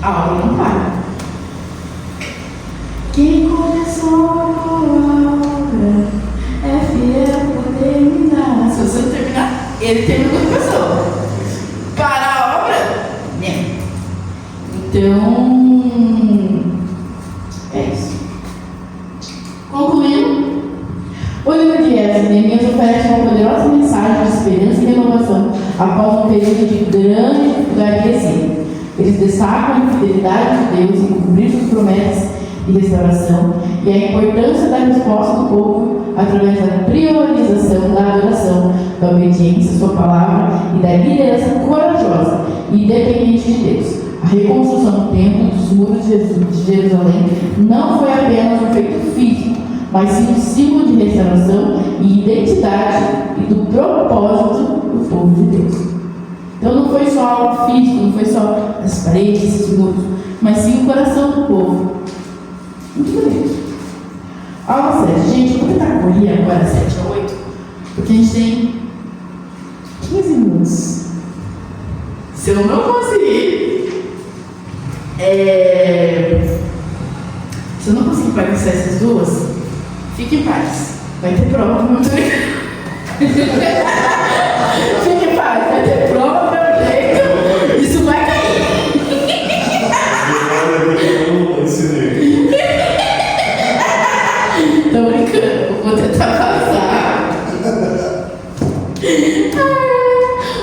A obra não para. Quem começou a obra é fiel para terminar. Se você não terminar, ele termina com outra pessoa. Para a obra, né? Então, é isso. Concluindo, o livro de Esdras e Neemias oferece uma poderosa mensagem de esperança e renovação após um período de grande dificuldade e exílio. Eles destacam a fidelidade de Deus em cumprir suas promessas de restauração e a importância da resposta do povo através da priorização da adoração, da obediência à sua palavra e da liderança corajosa e independente de Deus. A reconstrução do templo e dos muros de Jerusalém não foi apenas um feito físico, mas sim um símbolo de restauração e identidade e do propósito do povo de Deus. Então não foi só algo físico, não foi só as paredes, esses muros, mas sim o coração do povo. Muito bonito. Aula 7. Gente, eu vou tentar correr agora 7 a 8, porque a gente tem 15 minutos. Se eu não conseguir, se eu não conseguir pagar essas duas, fique em paz. Vai ter prova no meu treino. Fique em paz, vai ter prova no meu treino. Isso vai cair. Tô brincando, vou tentar passar.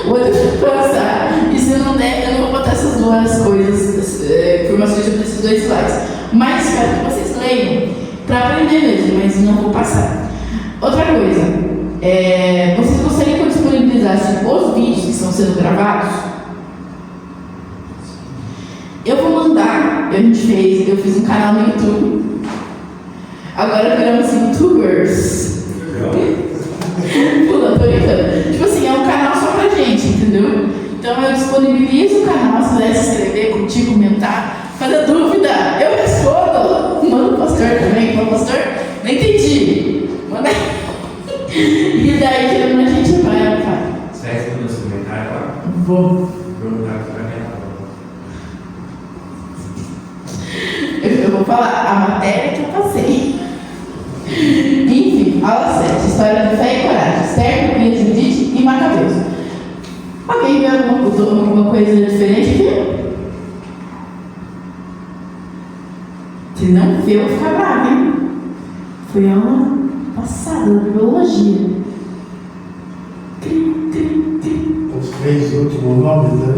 Vou tentar passar. E se não der, eu não vou botar essas duas coisas, informações sobre esses dois slides. Mas espero que vocês leiam para aprender mesmo, mas não vou passar. Outra coisa, vocês gostariam que eu disponibilizasse os vídeos que estão sendo gravados? Eu vou mandar, eu fiz um canal no YouTube. Agora viramos youtubers. Pula, tô brincando. Tipo assim, é um canal só pra gente, entendeu? Então eu disponibilizo o canal, se quiser se inscrever, curtir, comentar, fazer dúvida, eu respondo. Manda o pastor também, fala, pastor, não entendi. Manda aí. E daí que a gente vai, cara. Você respondeu esse comentário lá? Vou. Eu vou falar a matéria que eu passei. Enfim, aula 7. História de fé e coragem. Esther, Tobias, Judite e Macabeus. Alguém viu alguma coisa diferente aqui? Se não viu, eu vou ficar brava, hein? Foi aula passada, da biologia. Os 3 últimos nomes, né?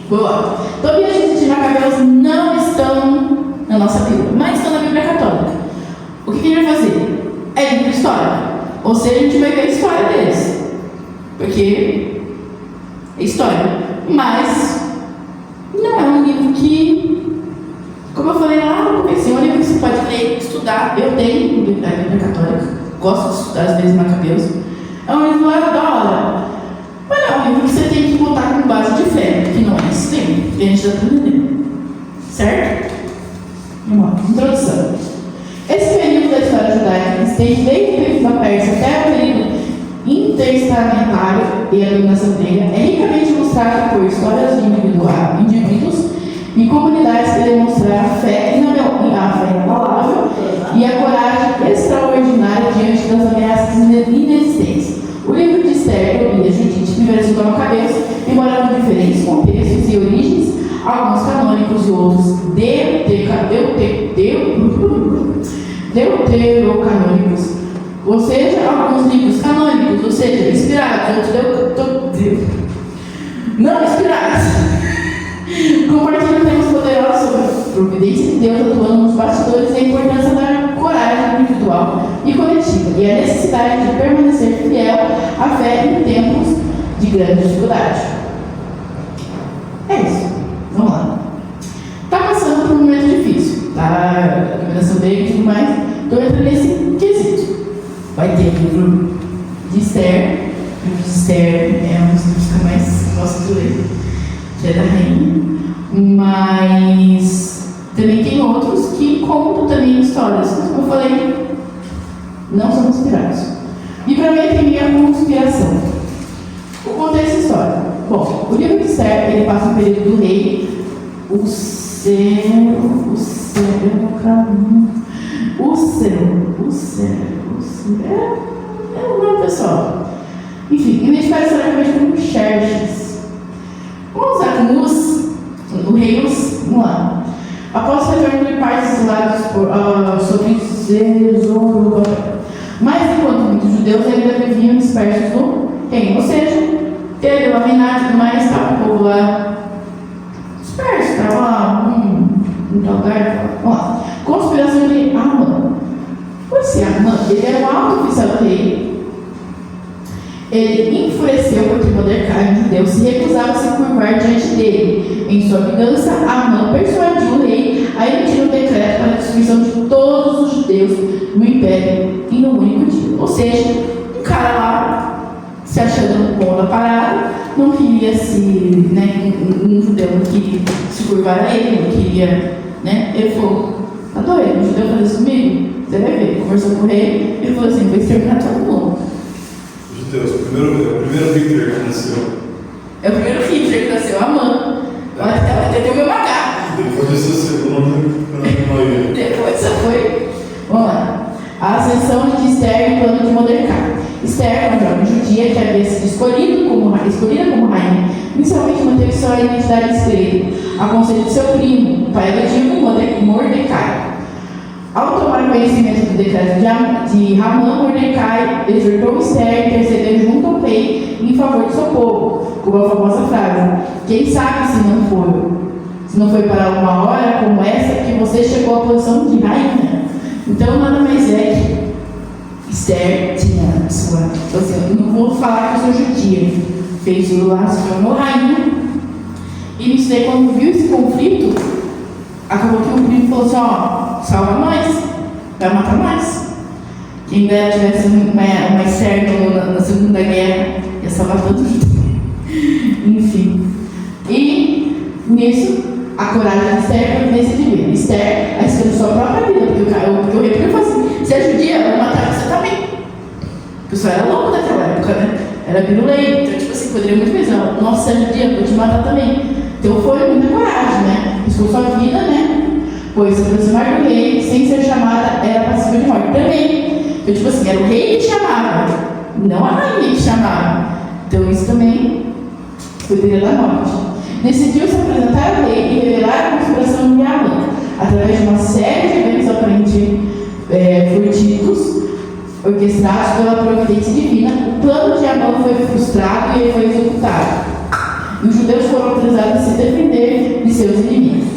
Boa. Tobias, Judite e Macabeus não estão na nossa Bíblia, mas estão na Bíblia Católica. O que a gente vai fazer? É livro de história. Ou seja, a gente vai ver a história deles. Porque é história. Mas não é um livro que, como eu falei lá no começo, é um livro que você pode ler, estudar. Eu tenho a Bíblia Católica, gosto de estudar às vezes Macabeus. É um livro lá da hora. Mas não é um livro que você tem que botar com base de fé, que não é esse tempo, que a gente já está entendendo. Certo? Vamos lá, introdução. Esse período da história judaica, que estende desde o período da Pérsia até o período intertestamentário e a dominação grega, é ricamente ilustrado por histórias de indivíduos e comunidades que demonstraram a fé inabalável e a coragem extraordinária diante das ameaças inexistentes. O livro de Esther, Tobias, Judite e 1 Macabeus, embora com diferentes contextos e origens, alguns canônicos e outros deuterocanônicos, ou seja, alguns livros canônicos, ou seja, inspirados, outros não inspirados, compartilham temas poderosos sobre a providência de Deus atuando nos bastidores e a importância da coragem individual e coletiva antiga e a necessidade de permanecer fiel à fé em tempos de grande dificuldade. É isso. Vamos lá. Está passando por um momento difícil, tá? A dominação dele e tudo mais. Então entra nesse quesito. Vai ter livro de Esther. O livro de Esther é um dos livros que eu mais gosto de ler, que é da rainha. Mas também tem outros que contam também histórias. Como eu falei, não são inspirados. E para mim tem minha conspiração. O contexto histórico. Bom, o livro de Esther, ele passa um período do rei é o nome pessoal. Enfim, identificado historicamente como Xerxes. Vamos usar como o rei Us. Vamos lá. Após o retorno de partes isolados sobre Zorobabel. Mas enquanto muitos judeus ainda viviam dispersos no reino, ou seja, teve uma reinada e tudo mais, estava o povo lá disperso, estava lá um lugar. Vamos lá. Conspiração de Amã. Esse Amã, ele era o alto oficial do rei. Ele enfureceu porque Mordecai, um judeu, se recusava a se curvar diante dele. Em sua vingança, Amã persuadiu o rei a emitir um decreto para a destruição de todos os judeus no império em um único dia. Ou seja, um cara lá, se achando bom da parada, não queria se, né, um judeu não queria se curvar a ele, não queria, né, ele falou, tá doido, um judeu fazer isso comigo? Você vai ver, conversou com o rei, ele falou assim, vou exterminar todo mundo. Judeus, o primeiro Hitler que nasceu. É o primeiro Hitler que nasceu, Amã. Ela tem o meu macaco. Depois disso, o segundo, Depois só foi. Vamos lá. A ascensão de Esther e o plano de Mordecai. Esther, uma jovem judia que havia sido escolhida como rainha, inicialmente manteve sua identidade segredo, a conselho de seu primo, o pai adotivo Mordecai. Ao tomar conhecimento do decreto de Ramã, Mordecai exortou Esther a interceder junto ao rei em favor de seu povo, com a famosa frase: quem sabe se não foi para uma hora como essa que você chegou à posição de rainha. Então, nada mais é que Esther tinha sua. Então, assim, eu não vou falar que eu sou judia, fez o lá, se tornou rainha, e nisso daí, quando viu esse conflito, acabou que o primo falou assim: ó, salva nós, vai matar nós. Quem ainda tivesse uma Esther na Segunda Guerra, ia salvar todos os judeus. Enfim. E nisso, a coragem de Esther foi nesse dia. Esther arriscando sua própria vida, porque o rei falou assim: se é judia, eu vou matar você também. O pessoal era louco naquela época, né? Era birulei. Então, tipo assim, poderia muito bem dizer: nossa, se é judia, eu vou te matar também. Então foi muita coragem, né? Riscou sua vida, né? Pois se aproximar do rei, sem ser chamada, era passível de morte também. Então, tipo assim, era o rei que chamava, não a rainha que chamava. Então, isso também poderia dar morte. Decidiu se apresentar ao rei e revelar a conspiração de Amã, através de uma série de eventos aparentemente furtivos, orquestrados pela providência divina. O plano de Amã foi frustrado e ele foi executado. E os judeus foram autorizados a se defender de seus inimigos.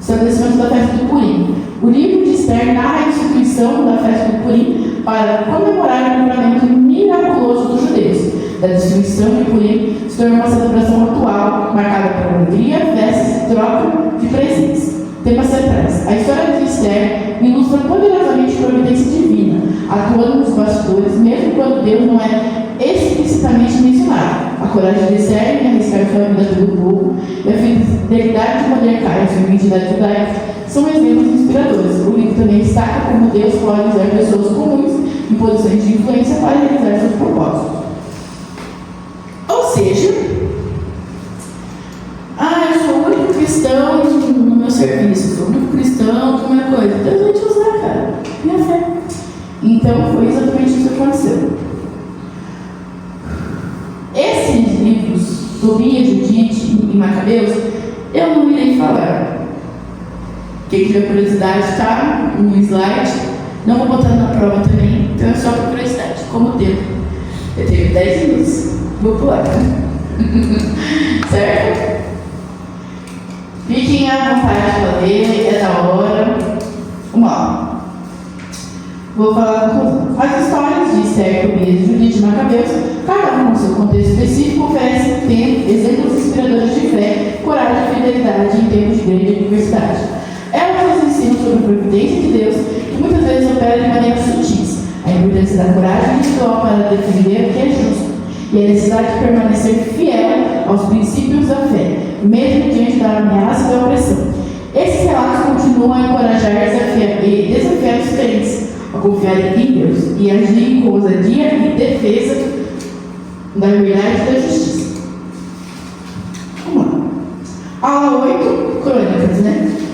Estabelecimento da festa do Purim. O livro de Esther narra a instituição da festa do Purim para comemorar o livramento miraculoso dos judeus. Da destruição de Purim se tornou uma celebração atual, marcada por alegria, festas e troca de presentes. Temas centrais. A história de Esther ilustra poderosamente a providência divina, atuando nos bastidores, mesmo quando Deus não é explicitamente mencionado. A coragem de Esther em arriscar sua vida pelo povo e a fidelidade de Mordecai, sua identidade judaica, são exemplos inspiradores. O livro também destaca como Deus pode usar pessoas comuns em posições de influência para realizar seus propósitos. Ou seja, eu sou o único cristão no meu serviço, sou o único cristão com a minha coisa. Deus vai te usar, cara. Minha fé. Então, foi exatamente isso que aconteceu. Esses livros, Tobias, Judite e Macabeus, eu não irei falar. Quem tiver curiosidade está no slide. Não vou botar na prova também, então é só por curiosidade. Como tempo? Eu tenho 10 minutos. Vou pular. Certo? Fiquem à vontade para ler, é da hora. Vamos lá. Vou falar com As histórias de Esther, Tobias, Judite e Macabeus, cada um com seu contexto específico, oferecem exemplos inspiradores de fé, coragem e fidelidade em tempos de grande adversidade. Elas nos ensinam sobre a providência de Deus, que muitas vezes opera de maneira sutis, a importância da coragem individual para defender o que é justo, e a necessidade de permanecer fiel aos princípios da fé, mesmo diante da ameaça e da opressão. Esses relatos continuam a encorajar e desafiar os crentes a confiar em Deus e agir com ousadia e defesa da verdade e da justiça. Vamos lá. Aula 8, Crônicas, né?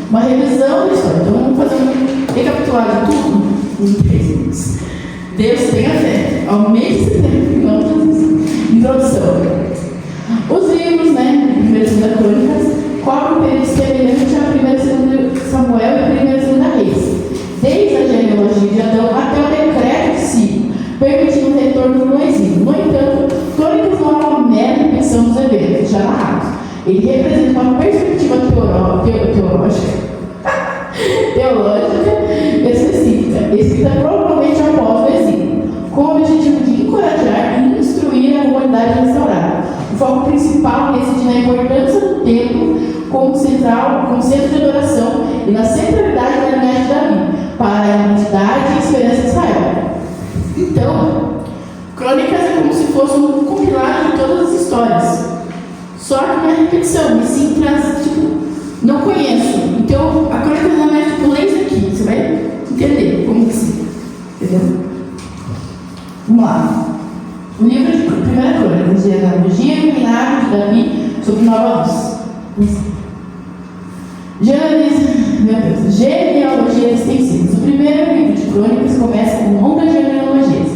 Uma revisão da história. Então vamos fazer um recapitulado de tudo em 3 minutos. Deus tem a fé. Aumente esse tempo, não faz isso. Introdução. Os livros, né? 1 e 2 Crônicas, cobrem um período semelhante a 1 e 2 Samuel e 1 e 2 Reis, desde a genealogia de Adão até o decreto de Ciro, permitindo o retorno no exílio. No entanto, Crônicas não é uma mera repetição dos eventos já narrados. Ele representa uma perspectiva teológica específica, escrita provavelmente após o exílio, com o objetivo de encorajar e instruir a comunidade restaurada. O foco principal reside na importância do templo como centro de adoração e na centralidade da linhagem de Davi para a identidade e esperança de Israel. Então, Crônicas é como se fosse um compilado de todas as histórias, só que não é repetição, e sim traz, não conheço. Então, a Crônicas não é lê isso aqui, você vai entender como que sim, entendeu? Vamos lá. O livro de 1 Crônicas, de analogia e o reinado de Davi sobre Nova Luz. Genealogias extensivas. O primeiro livro de Crônicas começa com longas genealogias.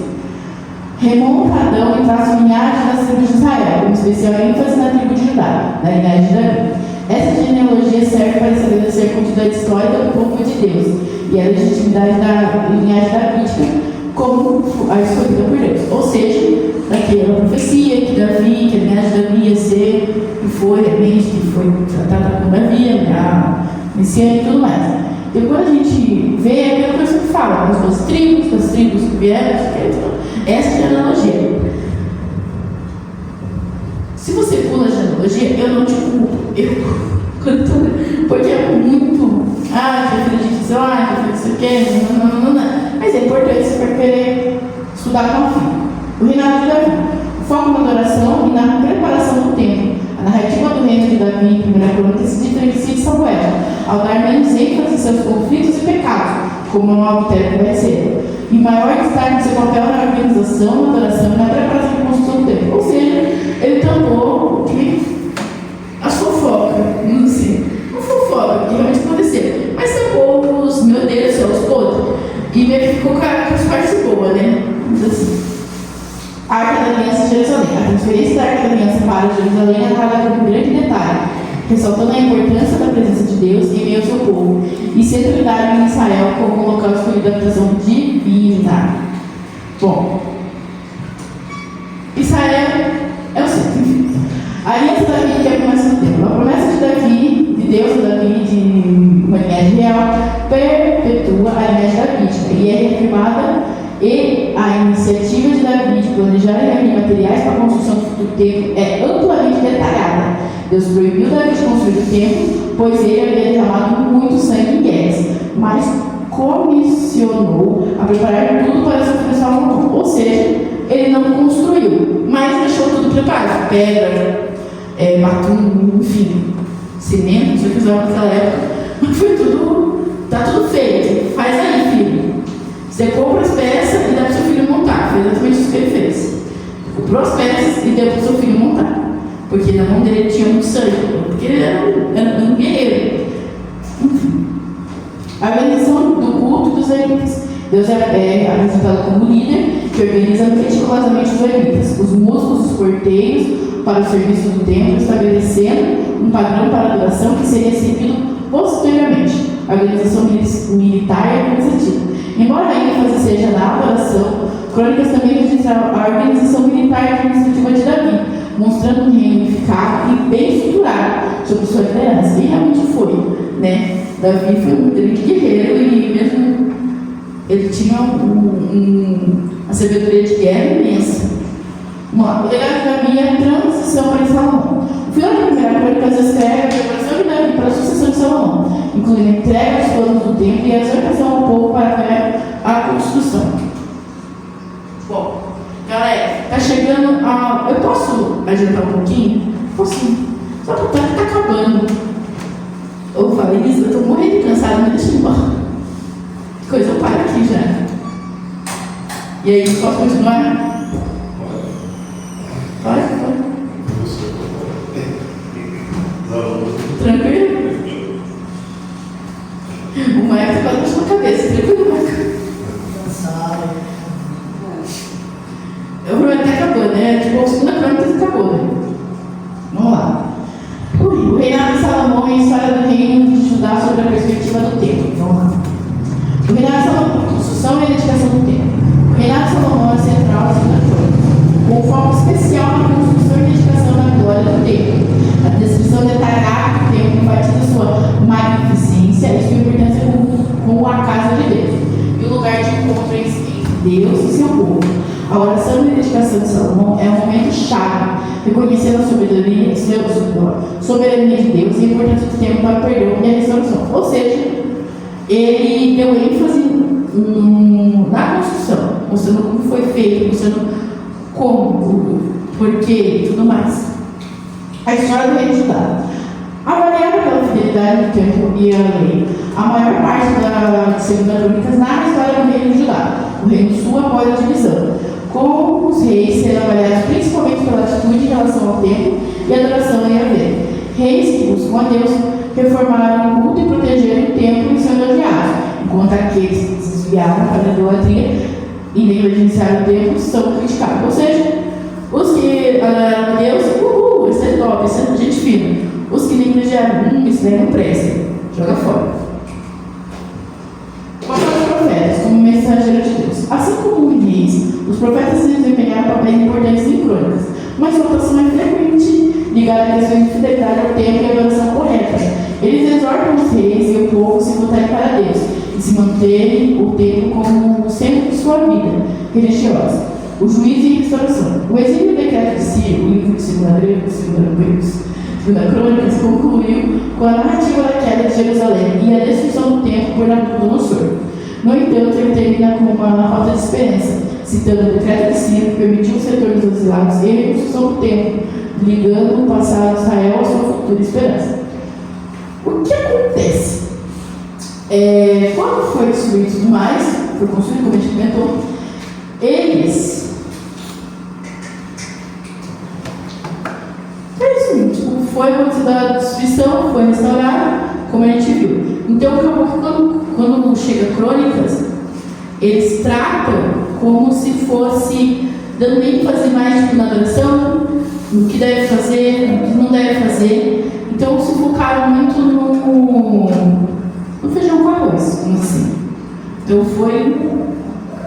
Remonta a Adão e traz a linhagem das tribos de Israel, com especial ênfase na tribo de Judá, na linhagem de Davi. Essa genealogia serve para estabelecer a continuidade histórica do povo de Deus e a legitimidade da linhagem davídica como a escolhida por Deus. Ou seja, daquela profecia que a linhagem de Davi ia ser, e foi realmente, que foi tratada por Davi, a Messias e tudo mais. E quando a gente vê, é aquela coisa que fala, das duas tribos, das tribos que vieram, essa é a genealogia. Se você pula a genealogia, eu não te culpo. Porque é muito. Que filho de Israel, que filho de isso aqui, não. Mas é importante você vai querer estudar com o filho. O reinado de Davi. O foco na adoração e na preparação do templo. A narrativa do reino de Davi em 1 Crônicas se diferencia de Samuel, ao dar menos ênfase em seus conflitos e pecados, como não obter que vai ser. E maior destaque em seu papel na organização, na adoração e na preparação de construção do templo. Ou seja, ele tampou as fofocas, não sei, não fofoca, que realmente aconteceu, mas tampou os, meu Deus, os podres, e meio que ficou com as partes boas, né? Assim. A Arca da Aliança de Jerusalém. A transferência da Arca da Aliança para Jerusalém é narrada com grande detalhe, ressaltando a importância da presença de Deus em meio ao seu povo e centralidade em Israel como um local escolhido da habitação divina. Bom, Israel é o centro, enfim. A aliança de Davi, que é a promessa do templo. A promessa de Davi, de Deus a Davi, de uma linhagem real, perpetua a linhagem davídica e é reafirmada. E a iniciativa de Davi de planejar e reunir materiais para a construção do futuro templo é amplamente detalhada. Deus proibiu Davi de construir o templo, pois ele havia derramado muito sangue em guerras, mas comissionou a preparar tudo para seu filho Salomão. Ou seja, ele não construiu, mas deixou tudo preparado. Pedra, matum, enfim, cimento, não sei o que usava naquela época, mas foi tudo, tá tudo feito. Faz aí, filho. Você compra as peças e dá para o seu filho montar. Foi exatamente isso que ele fez. Comprou as peças e deu para o seu filho montar. Porque na mão dele tinha muito sangue. Porque ele era um guerreiro. Enfim. A organização do culto dos levitas. Deus é apresentado como líder que organiza meticulosamente os levitas, os músicos, os porteiros para o serviço do templo, estabelecendo um padrão para a adoração que seria seguido posteriormente. A organização militar e administrativa. Embora a ênfase seja na adoração, Crônicas também registra a organização militar e administrativa de Davi, mostrando um reino unificado e bem estruturado sob sua liderança. E realmente foi, né? Davi foi um grande guerreiro e mesmo Ele tinha uma sabedoria de guerra imensa. O legado de Davi é a transição para Salomão. O final da primeira crônica descreve a preparação de Davi para a sucessão de Salomão, incluindo a entrega dos planos do templo e a exortação ao povo para a construção. Bom, galera, tá chegando a... Eu posso adiantar um pouquinho? Posso. Só que tá acabando. Eu falei isso, eu tô morrendo de cansado, mas deixa eu ir embora. Coisa, eu paro aqui já. E aí, posso continuar? Pode? Tranquilo? O Maicon tá na sua cabeça, tranquilo, Maicon? Cansado. Eu prometo que acabou, né? Tipo, a segunda crônica acabou, né? Vamos lá. O reinado de Salomão e a história do reino de Judá sobre a perspectiva do templo. Vamos lá. O reinado de Salomão, construção e edificação do templo. O reinado de Salomão é central da segunda crônica, com foco especial na construção e edificação da glória do templo. A descrição detalhada do templo enfatiza sua magnificência e sua importância como a casa de Deus e o lugar de encontro entre Deus e seu povo. A oração de dedicação de Salomão é um momento chave, reconhecendo a soberania de Deus e a importância do tempo para o perdão e a restauração. Ou seja, ele deu ênfase na construção, mostrando como foi feito, mostrando como, porquê e tudo mais. A história do rei de Judá. Avaliada pela fidelidade do tempo e a lei, a maior parte da segunda crônicas narra a história do reino de Judá, o reino sul após a divisão, com os reis sendo avaliados principalmente pela atitude em relação ao tempo e adoração a Yahvé. Reis que buscam a Deus reformaram o culto e protegeram o templo e são elogiados, enquanto aqueles que se desviaram para a idolatria e negligenciaram o templo são criticados. Ou seja, os que adoraram a Deus, isso é top, isso é gente fina. Os que negligenciaram, isso daí não presta, joga fora. Quanto aos profetas, como mensageiro de Deus. Assim como os reis, os profetas desempenharam papéis importantes em crônicas, mas sua atuação é frequente ligada a questões de fidelidade ao tempo e adoração correta. Eles exortam os reis e o povo a se voltarem para Deus e se manterem o tempo como o centro de sua vida religiosa. O juízo e a restauração. O exílio decreto de Ciro, o livro de Segunda Crônicas, concluiu com a narrativa da queda de Jerusalém e a destruição do templo por Nabucodonosor. No entanto, ele termina com uma nota de esperança, citando o decreto de Ciro que permitiu o setor dos exilados e a reconstrução do templo, ligando o passado de Israel à sua futura esperança. O que acontece? Quando foi destruído tudo mais, foi construído, como a gente comentou, eles foi acontecida a destruição, foi restaurada, como a gente viu. Então, acabou que quando chega crônicas, eles tratam como se fosse dando ênfase mais na adoração, no que deve fazer, no que não deve fazer. Então, se focaram muito no feijão com arroz, vamos assim. Então, foi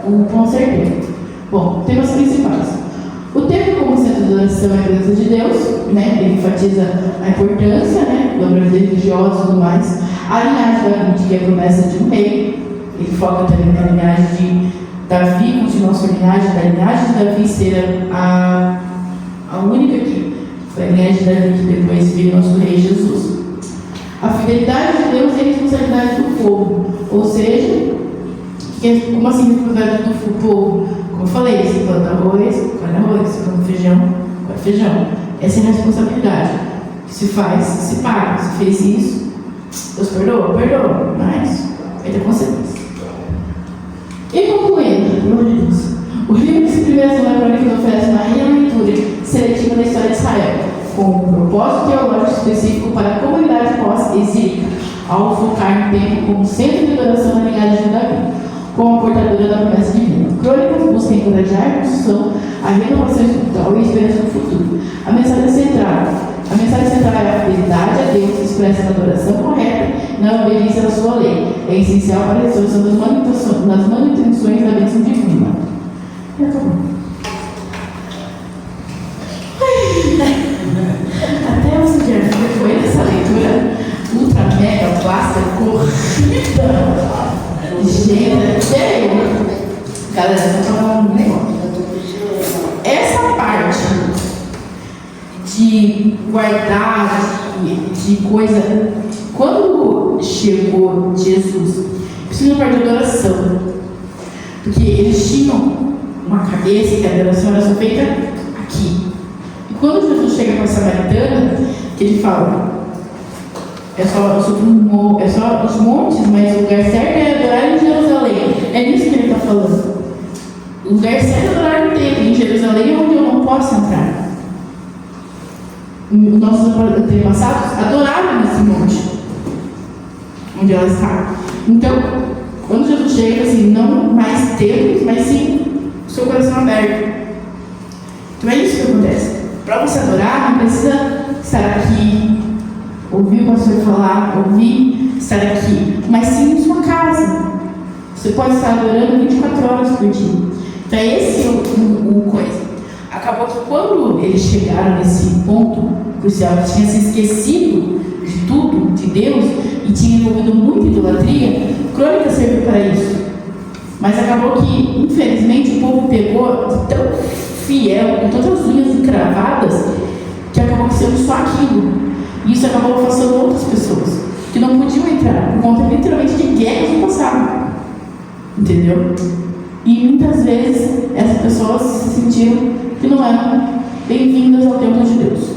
o ponto certeiro. Bom, temas principais. O templo como centro de adoração é a presença de Deus, né? Ele enfatiza a importância, né, do obras religiosas e tudo mais. A linhagem de Davi, que é a promessa de um rei, ele foca também na linhagem de Davi, continua a sua linhagem, da linhagem de Davi ser a única que foi a linhagem de Davi que depois veio nosso rei Jesus. A fidelidade de Deus e a responsabilidade do povo, ou seja, como assim a responsabilidade do povo? Como eu falei, se planta arroz, colhe arroz, se planta feijão, colhe feijão. Essa é a responsabilidade. Se faz, se paga. Se fez isso, Deus perdoa? Perdoa, mas vai ter consequências. E concluindo, meu Deus, o livro de Primeira Crônicas oferece uma leitura seletiva da história de Israel, com um propósito teológico específico para a comunidade pós-exílica, ao focar no templo como centro de adoração na linhagem de Davi, como a portadora da promessa divina. Crônicas busca encorajar a construção, a renovação espiritual e a esperança no futuro. A mensagem central é a fidelidade a Deus expressa na adoração correta e na obediência da sua lei. É essencial para a resolução das manutenções da bênção divina. E acabou. Até o dia foi dessa leitura ultra mega plástica corrida. Gente, Galera, vou falar um negócio. Essa parte de guardar, de coisa, quando chegou Jesus, precisa parte de adoração, porque eles tinham uma cabeça que a adoração era só feita aqui. E quando Jesus chega com a samaritana, que ele fala, é só os montes, mas o lugar certo é adorar em Jerusalém. É nisso que ele está falando. O lugar certo é adorar no templo, em Jerusalém, onde eu não posso entrar. Os nossos antepassados adoraram nesse monte onde ela está. Então, quando Jesus chega, assim, não mais templos, mas sim o seu coração aberto. Então é isso que acontece. Para você adorar, não precisa estar aqui, ouvir o pastor falar, ouvir estar aqui, mas sim em sua casa. Você pode estar adorando 24 horas por dia. Então esse é o coisa. Acabou que quando eles chegaram nesse ponto crucial, que tinha se esquecido de tudo, de Deus, e tinha envolvido muita idolatria, Crônica serviu para isso. Mas acabou que, infelizmente, o povo pegou de tão fiel, com todas as unhas encravadas, que acabou sendo só aquilo. E isso acabou afastando outras pessoas, que não podiam entrar, por conta literalmente de guerras no passado. Entendeu? E muitas vezes essas pessoas se sentiram que não eram bem-vindas ao templo de Deus.